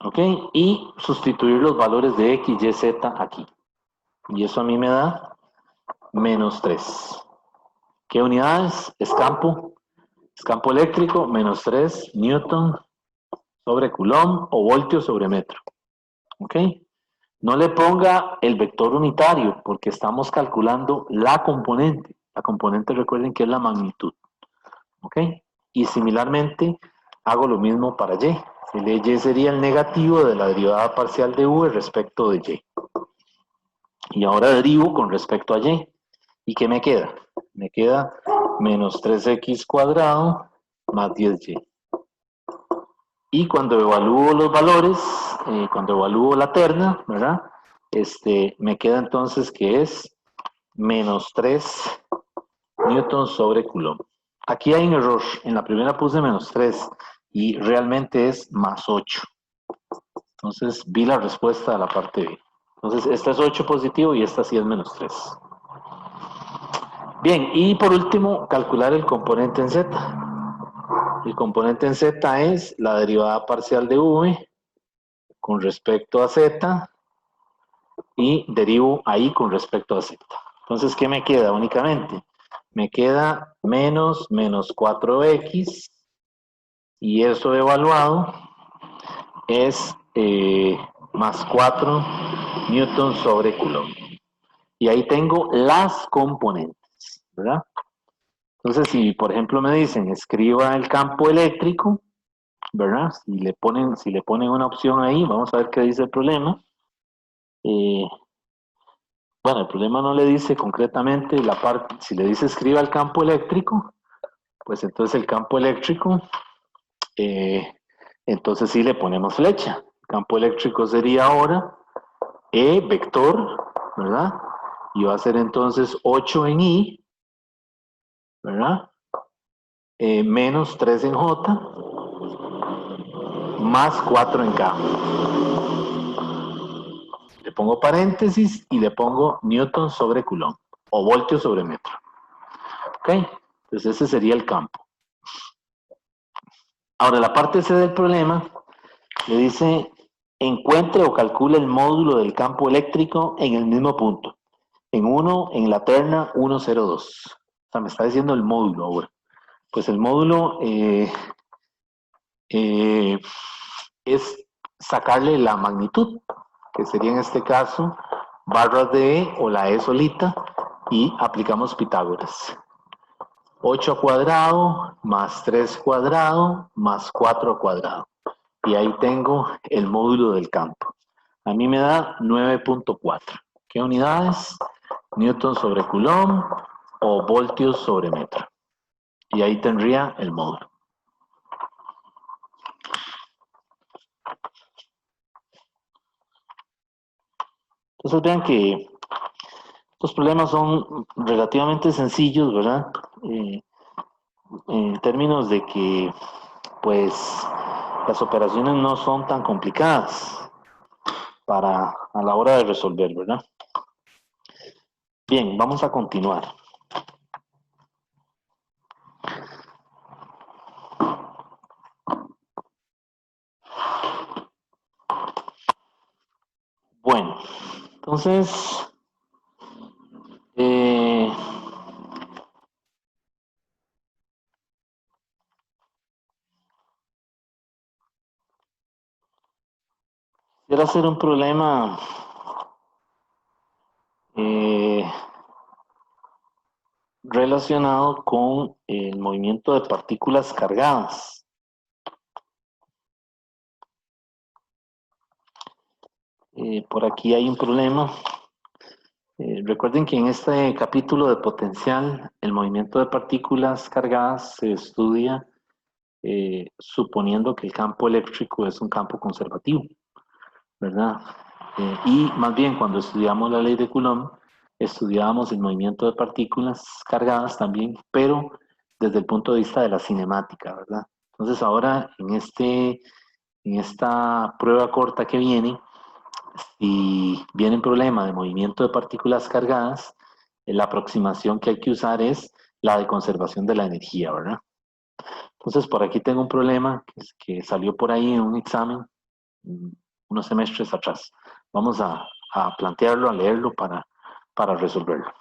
¿Ok? Y sustituir los valores de x, y, z aquí. Y eso a mí me da menos 3. ¿Qué unidades? Es campo eléctrico, menos 3 newton sobre coulomb o voltios sobre metro. ¿Ok? No le ponga el vector unitario porque estamos calculando la componente. La componente, recuerden que es la magnitud. ¿Ok? Y similarmente hago lo mismo para y. El y sería el negativo de la derivada parcial de v respecto de y. Y ahora derivo con respecto a y. ¿Y qué me queda? Me queda menos 3x cuadrado más 10y. Y cuando evalúo los valores, cuando evalúo la terna, ¿verdad? Me queda entonces que es menos 3 newtons sobre coulomb. Aquí hay un error. En la primera puse menos 3 y realmente es más 8. Entonces vi la respuesta a la parte B. Entonces esta es 8 positivo y esta sí es menos 3. Bien, y por último, calcular el componente en Z. El componente en Z es la derivada parcial de V con respecto a Z y derivo ahí con respecto a Z. Entonces, ¿qué me queda únicamente? Me queda menos 4x y eso evaluado es más 4 newtons sobre coulomb. Y ahí tengo las componentes, ¿verdad? Entonces, si por ejemplo me dicen, escriba el campo eléctrico, ¿verdad? Si le ponen una opción ahí, vamos a ver qué dice el problema. Bueno, el problema no le dice concretamente la parte, si le dice escriba el campo eléctrico, pues entonces el campo eléctrico, entonces sí le ponemos flecha. El campo eléctrico sería ahora E vector, ¿verdad? Y va a ser entonces 8 en I, ¿verdad? Menos 3 en J, más 4 en K. Le pongo paréntesis y le pongo newton sobre coulomb o voltio sobre metro. ¿Ok? Entonces ese sería el campo. Ahora la parte C del problema le dice encuentre o calcule el módulo del campo eléctrico en el mismo punto. En la terna 102. O sea, me está diciendo el módulo ahora. Pues el módulo es sacarle la magnitud, que sería en este caso barras de E o la E solita, y aplicamos Pitágoras. 8 cuadrado más 3 cuadrado más 4 cuadrado. Y ahí tengo el módulo del campo. A mí me da 9.4. ¿Qué unidades? Newton sobre coulomb o voltios sobre metro. Y ahí tendría el módulo. Entonces vean que estos problemas son relativamente sencillos, ¿verdad? En términos de que, pues, las operaciones no son tan complicadas a la hora de resolver, ¿verdad? Bien, vamos a continuar. Bueno, entonces, quiero hacer un problema relacionado con el movimiento de partículas cargadas. Por aquí hay un problema. Recuerden que en este capítulo de potencial, el movimiento de partículas cargadas se estudia suponiendo que el campo eléctrico es un campo conservativo, ¿verdad? Y más bien cuando estudiamos la ley de Coulomb, estudiábamos el movimiento de partículas cargadas también, pero desde el punto de vista de la cinemática, ¿verdad? Entonces ahora en esta prueba corta que viene, si viene un problema de movimiento de partículas cargadas, la aproximación que hay que usar es la de conservación de la energía, ¿verdad? Entonces por aquí tengo un problema que salió por ahí en un examen unos semestres atrás. Vamos a plantearlo, a leerlo para resolverlo.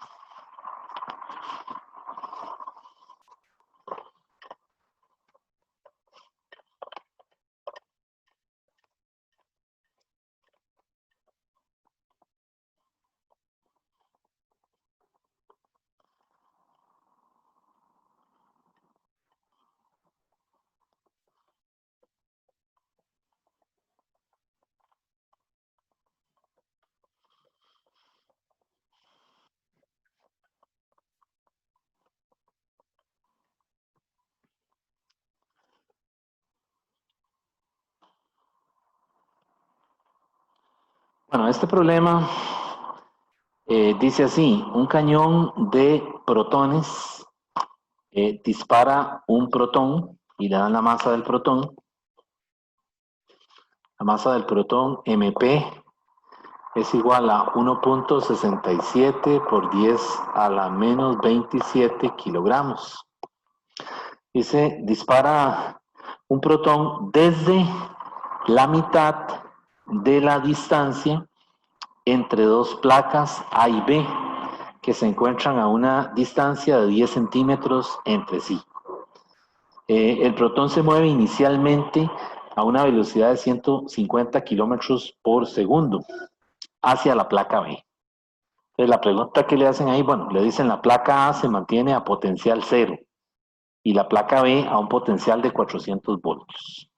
Bueno, este problema dice así: un cañón de protones dispara un protón y le dan la masa del protón. La masa del protón MP es igual a 1.67 por 10 a la menos 27 kilogramos. Dice, dispara un protón desde la mitad de la distancia entre dos placas A y B, que se encuentran a una distancia de 10 centímetros entre sí. El protón se mueve inicialmente a una velocidad de 150 kilómetros por segundo hacia la placa B. Entonces la pregunta que le hacen ahí, bueno, le dicen la placa A se mantiene a potencial 0 y la placa B a un potencial de 400 voltios.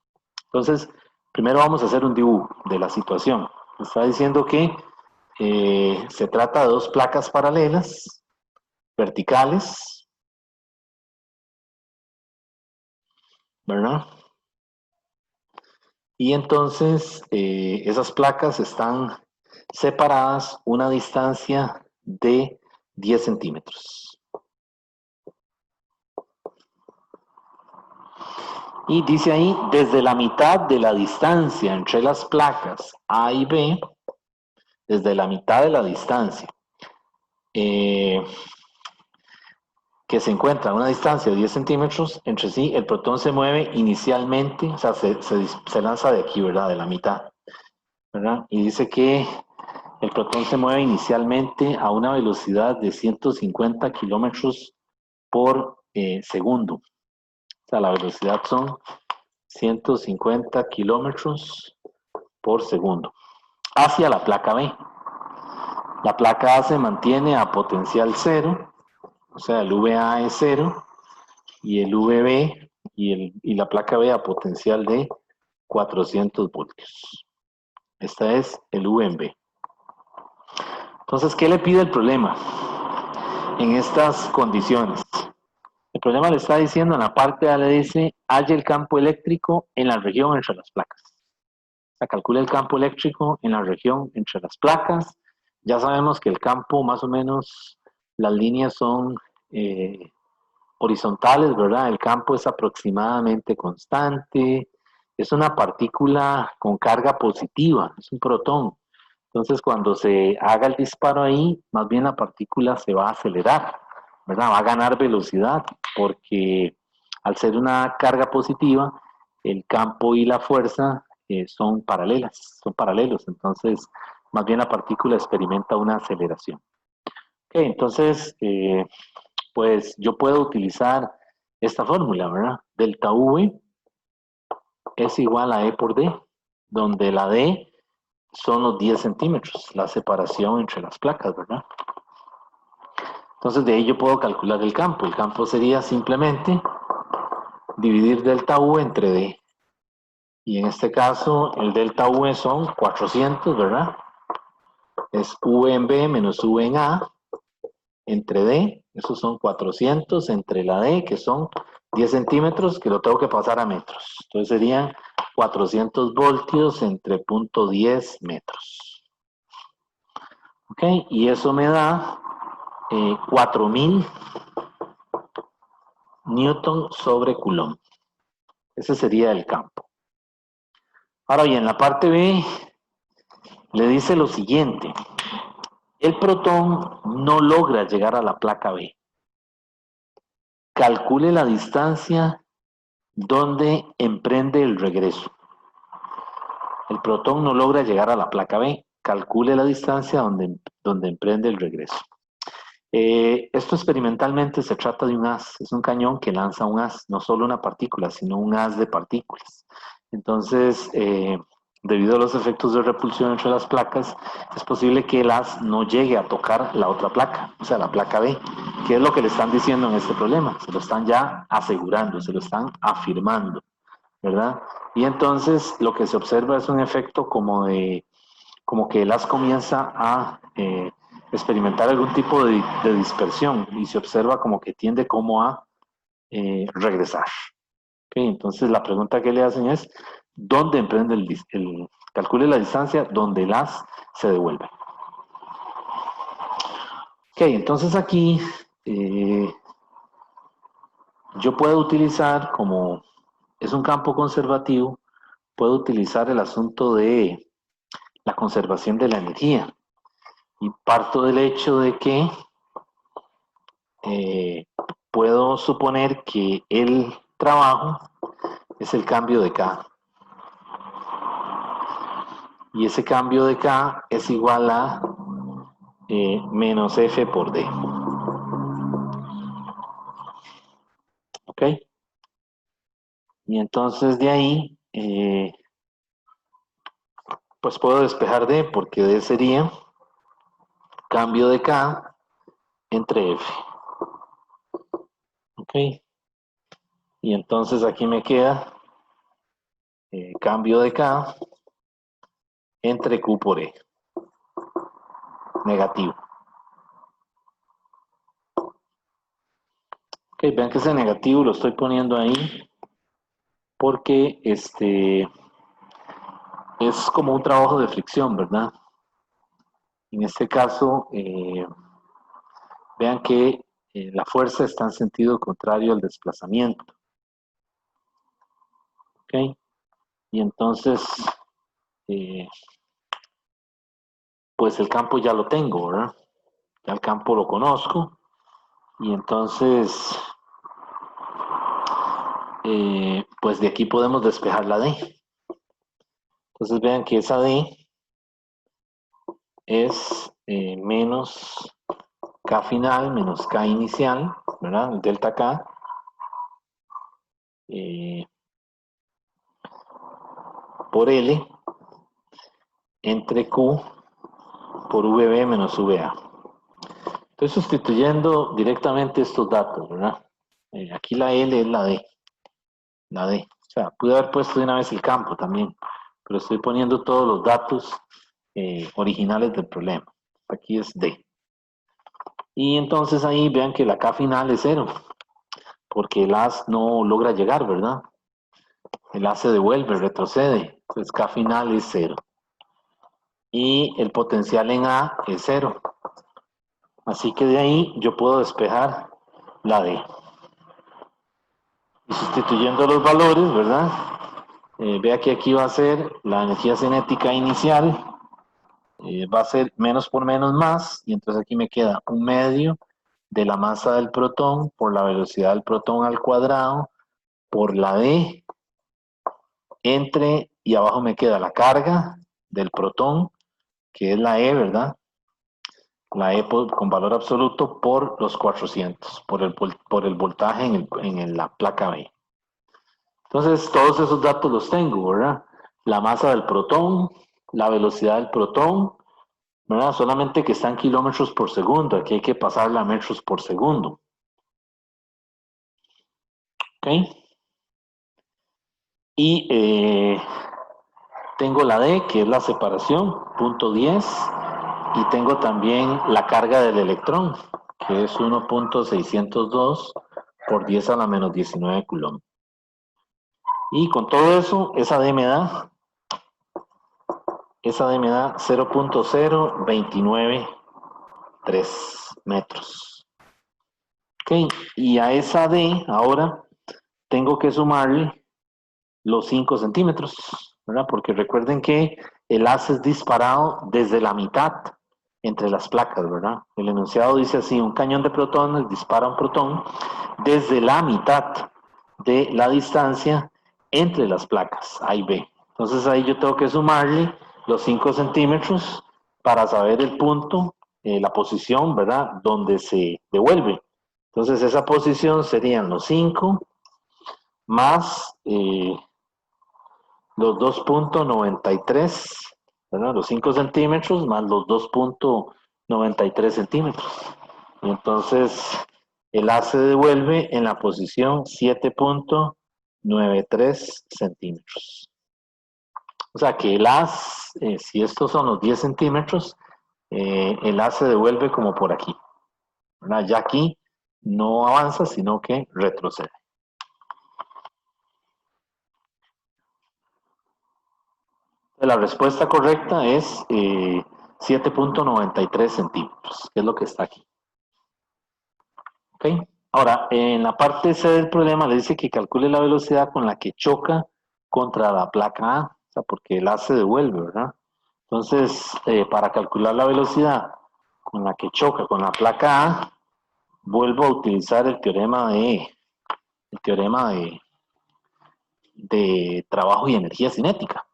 Entonces, primero vamos a hacer un dibujo de la situación. Está diciendo que se trata de dos placas paralelas, verticales, ¿verdad? Y entonces esas placas están separadas una distancia de 10 centímetros. Y dice ahí, desde la mitad de la distancia entre las placas A y B, desde la mitad de la distancia, que se encuentra a una distancia de 10 centímetros entre sí, el protón se mueve inicialmente, o sea, se lanza de aquí, ¿verdad? De la mitad, ¿verdad? Y dice que el protón se mueve inicialmente a una velocidad de 150 kilómetros por segundo. O sea, la velocidad son 150 kilómetros por segundo hacia la placa B. La placa A se mantiene a potencial 0, o sea, el VA es 0, y el VB y la placa B a potencial de 400 voltios. Esta es el V en B. Entonces, ¿qué le pide el problema en estas condiciones? El problema le está diciendo en la parte A, le dice, halla el campo eléctrico en la región entre las placas. O sea, calcula el campo eléctrico en la región entre las placas. Ya sabemos que el campo, más o menos, las líneas son horizontales, ¿verdad? El campo es aproximadamente constante. Es una partícula con carga positiva, es un protón. Entonces, cuando se haga el disparo ahí, más bien la partícula se va a acelerar, ¿verdad? Va a ganar velocidad, porque al ser una carga positiva, el campo y la fuerza son paralelos. Entonces, más bien la partícula experimenta una aceleración. Okay, entonces, pues yo puedo utilizar esta fórmula, ¿verdad? Delta V es igual a E por D, donde la D son los 10 centímetros, la separación entre las placas, ¿verdad? Entonces de ahí yo puedo calcular el campo. El campo sería simplemente dividir delta U entre D. Y en este caso el delta V son 400, ¿verdad? Es V en B menos V en A entre D. Esos son 400 entre la D, que son 10 centímetros, que lo tengo que pasar a metros. Entonces serían 400 voltios entre punto 10 metros. ¿Ok? Y eso me da 4000 newton sobre coulomb. Ese sería el campo. Ahora bien, la parte B le dice lo siguiente. El protón no logra llegar a la placa B. Calcule la distancia donde emprende el regreso. El protón no logra llegar a la placa B. Calcule la distancia donde emprende el regreso. Esto experimentalmente se trata de un haz. Es un cañón que lanza un haz, no solo una partícula, sino un haz de partículas. Entonces, debido a los efectos de repulsión entre las placas, es posible que el haz no llegue a tocar la otra placa, o sea, la placa B. ¿Qué es lo que le están diciendo en este problema? Se lo están ya asegurando, se lo están afirmando, ¿verdad? Y entonces lo que se observa es un efecto como que el haz comienza a experimentar algún tipo de dispersión y se observa como que tiende como a regresar. Okay, entonces la pregunta que le hacen es, ¿dónde emprende calcule la distancia donde el haz se devuelve? Ok, entonces aquí yo puedo utilizar, como es un campo conservativo, puedo utilizar el asunto de la conservación de la energía. Y parto del hecho de que puedo suponer que el trabajo es el cambio de K. Y ese cambio de K es igual a menos F por D. ¿Ok? Y entonces de ahí, pues puedo despejar D, porque D sería cambio de K entre F. ¿Ok? Y entonces aquí me queda cambio de K entre Q por E. Negativo. Ok, vean que ese negativo lo estoy poniendo ahí porque es como un trabajo de fricción, ¿verdad? En este caso, vean que la fuerza está en sentido contrario al desplazamiento. ¿Ok? Y entonces, pues el campo ya lo tengo, ¿verdad? Ya el campo lo conozco. Y entonces, pues de aquí podemos despejar la D. Entonces vean que esa D es menos K final menos K inicial, ¿verdad? El delta K. Por L entre Q por VB menos VA. Estoy sustituyendo directamente estos datos, ¿verdad? Aquí la L es la D. La D. O sea, pude haber puesto de una vez el campo también, pero estoy poniendo todos los datos originales del problema. Aquí es D. Y entonces ahí vean que la K final es 0, porque el haz no logra llegar, ¿verdad? El haz se devuelve, retrocede. Entonces K final es 0. Y el potencial en A es 0. Así que de ahí yo puedo despejar la D. Y sustituyendo los valores, ¿verdad? Vea que aquí va a ser la energía cinética inicial, va a ser menos por menos más, y entonces aquí me queda un medio de la masa del protón por la velocidad del protón al cuadrado por la D entre, y abajo me queda la carga del protón, que es la E, ¿verdad? La E con valor absoluto por los 400, por el voltaje en la placa B. Entonces, todos esos datos los tengo, ¿verdad? La masa del protón, la velocidad del protón, ¿verdad? Solamente que está en kilómetros por segundo. Aquí hay que pasarla a metros por segundo. ¿Ok? Y tengo la D, que es la separación, punto 10. Y tengo también la carga del electrón, que es 1.602 por 10 a la menos 19 coulomb. Y con todo eso, esa D me da 0.0293 metros. Ok, y a esa D ahora tengo que sumarle los 5 centímetros, ¿verdad? Porque recuerden que el haz es disparado desde la mitad entre las placas, ¿verdad? El enunciado dice así: un cañón de protones dispara un protón desde la mitad de la distancia entre las placas, A y B. Entonces ahí yo tengo que sumarle los 5 centímetros para saber el punto, la posición, ¿verdad? Donde se devuelve. Entonces esa posición serían los 5 más los 2.93, ¿verdad? Los 5 centímetros más los 2.93 centímetros. Y entonces el haz se devuelve en la posición 7.93 centímetros. O sea que el haz, si estos son los 10 centímetros, el haz se devuelve como por aquí, ¿verdad? Ya aquí no avanza, sino que retrocede. La respuesta correcta es 7.93 centímetros, que es lo que está aquí. ¿Ok? Ahora, en la parte C del problema le dice que calcule la velocidad con la que choca contra la placa A, o sea, porque el A se devuelve, ¿verdad? Entonces, para calcular la velocidad con la que choca con la placa A, vuelvo a utilizar el teorema de trabajo y energía cinética.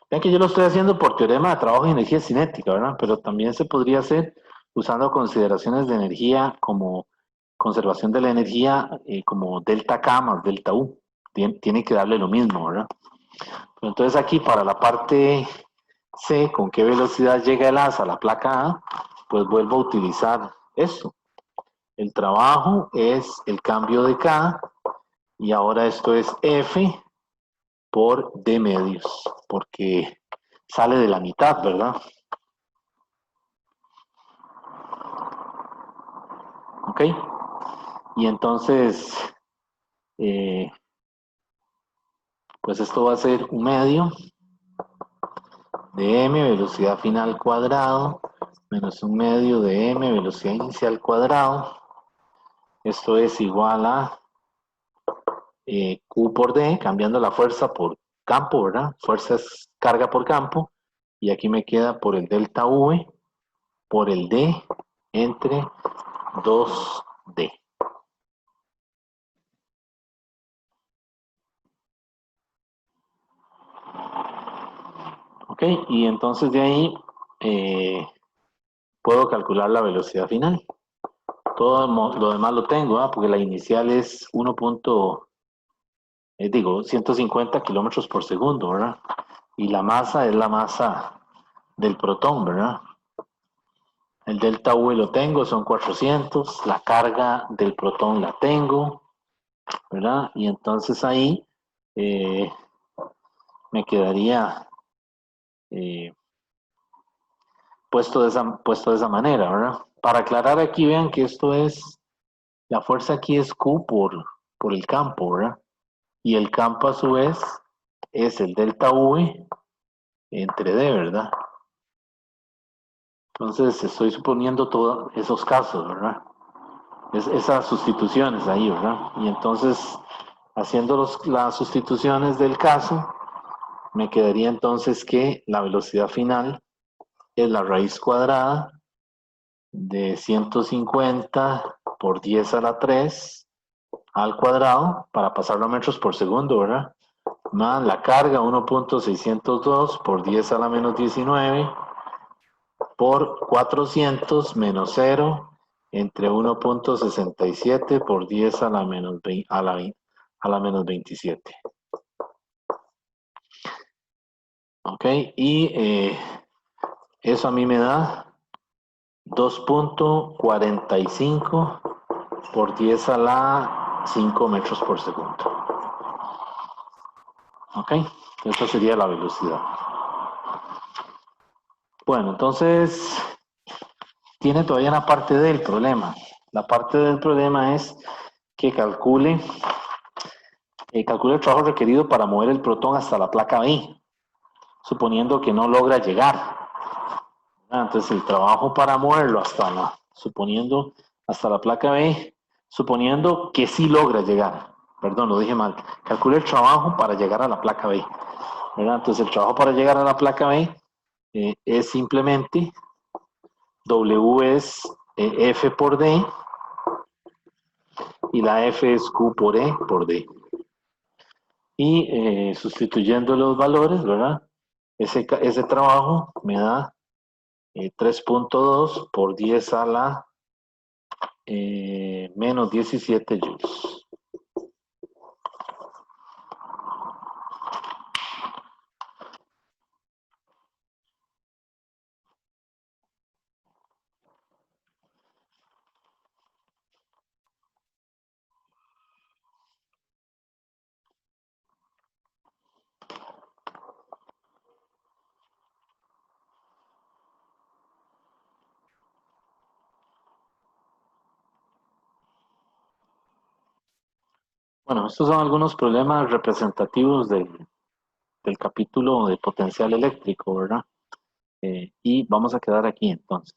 Vean que yo lo estoy haciendo por teorema de trabajo y energía cinética, ¿verdad? Pero también se podría hacer usando consideraciones de energía como conservación de la energía, como delta K más delta U. Tiene que darle lo mismo, ¿verdad? Pero entonces aquí para la parte C, con qué velocidad llega el haz a la placa A, pues vuelvo a utilizar esto. El trabajo es el cambio de K y ahora esto es F por D medios, porque sale de la mitad, ¿verdad? ¿Ok? Y entonces, pues esto va a ser un medio de m velocidad final cuadrado menos un medio de m velocidad inicial cuadrado. Esto es igual a Q por D, cambiando la fuerza por campo, ¿verdad? Fuerza es carga por campo. Y aquí me queda por el delta V por el D entre 2D. Ok, y entonces de ahí puedo calcular la velocidad final. Todo lo demás lo tengo, ¿eh? Porque la inicial es 150 kilómetros por segundo, ¿verdad? Y la masa es la masa del protón, ¿verdad? El delta V lo tengo, son 400, la carga del protón la tengo, ¿verdad? Y entonces ahí eh, me quedaría eh, puesto de esa manera, ¿verdad? Para aclarar aquí, vean que la fuerza aquí es Q por el campo, ¿verdad? Y el campo a su vez es el delta V entre D, ¿verdad? Entonces estoy suponiendo todos esos casos, ¿verdad? Esas sustituciones ahí, ¿verdad? Y entonces, haciendo las sustituciones del caso, me quedaría entonces que la velocidad final es la raíz cuadrada de 150 por 10 a la 3 al cuadrado, para pasarlo a metros por segundo, ¿verdad? Más la carga 1.602 por 10 a la menos 19 por 400 menos 0 entre 1.67 por 10 a la menos 20, a la menos 27. Ok, y eso a mí me da 2.45 por 10 a la 5 metros por segundo. Ok, esta sería la velocidad. Bueno, entonces tiene todavía una parte del problema. La parte del problema es que calcule el trabajo requerido para mover el protón hasta la placa B, suponiendo que no logra llegar. Entonces el trabajo para moverlo suponiendo hasta la placa B, suponiendo que sí logra llegar. Perdón, lo dije mal. Calcule el trabajo para llegar a la placa B. Entonces el trabajo para llegar a la placa B es simplemente W es F por D y la F es Q por E por D. Y sustituyendo los valores, ¿verdad? Ese trabajo me da 3.2 por 10 a la menos 17 joules. Bueno, estos son algunos problemas representativos del capítulo de potencial eléctrico, ¿verdad? Y vamos a quedar aquí entonces.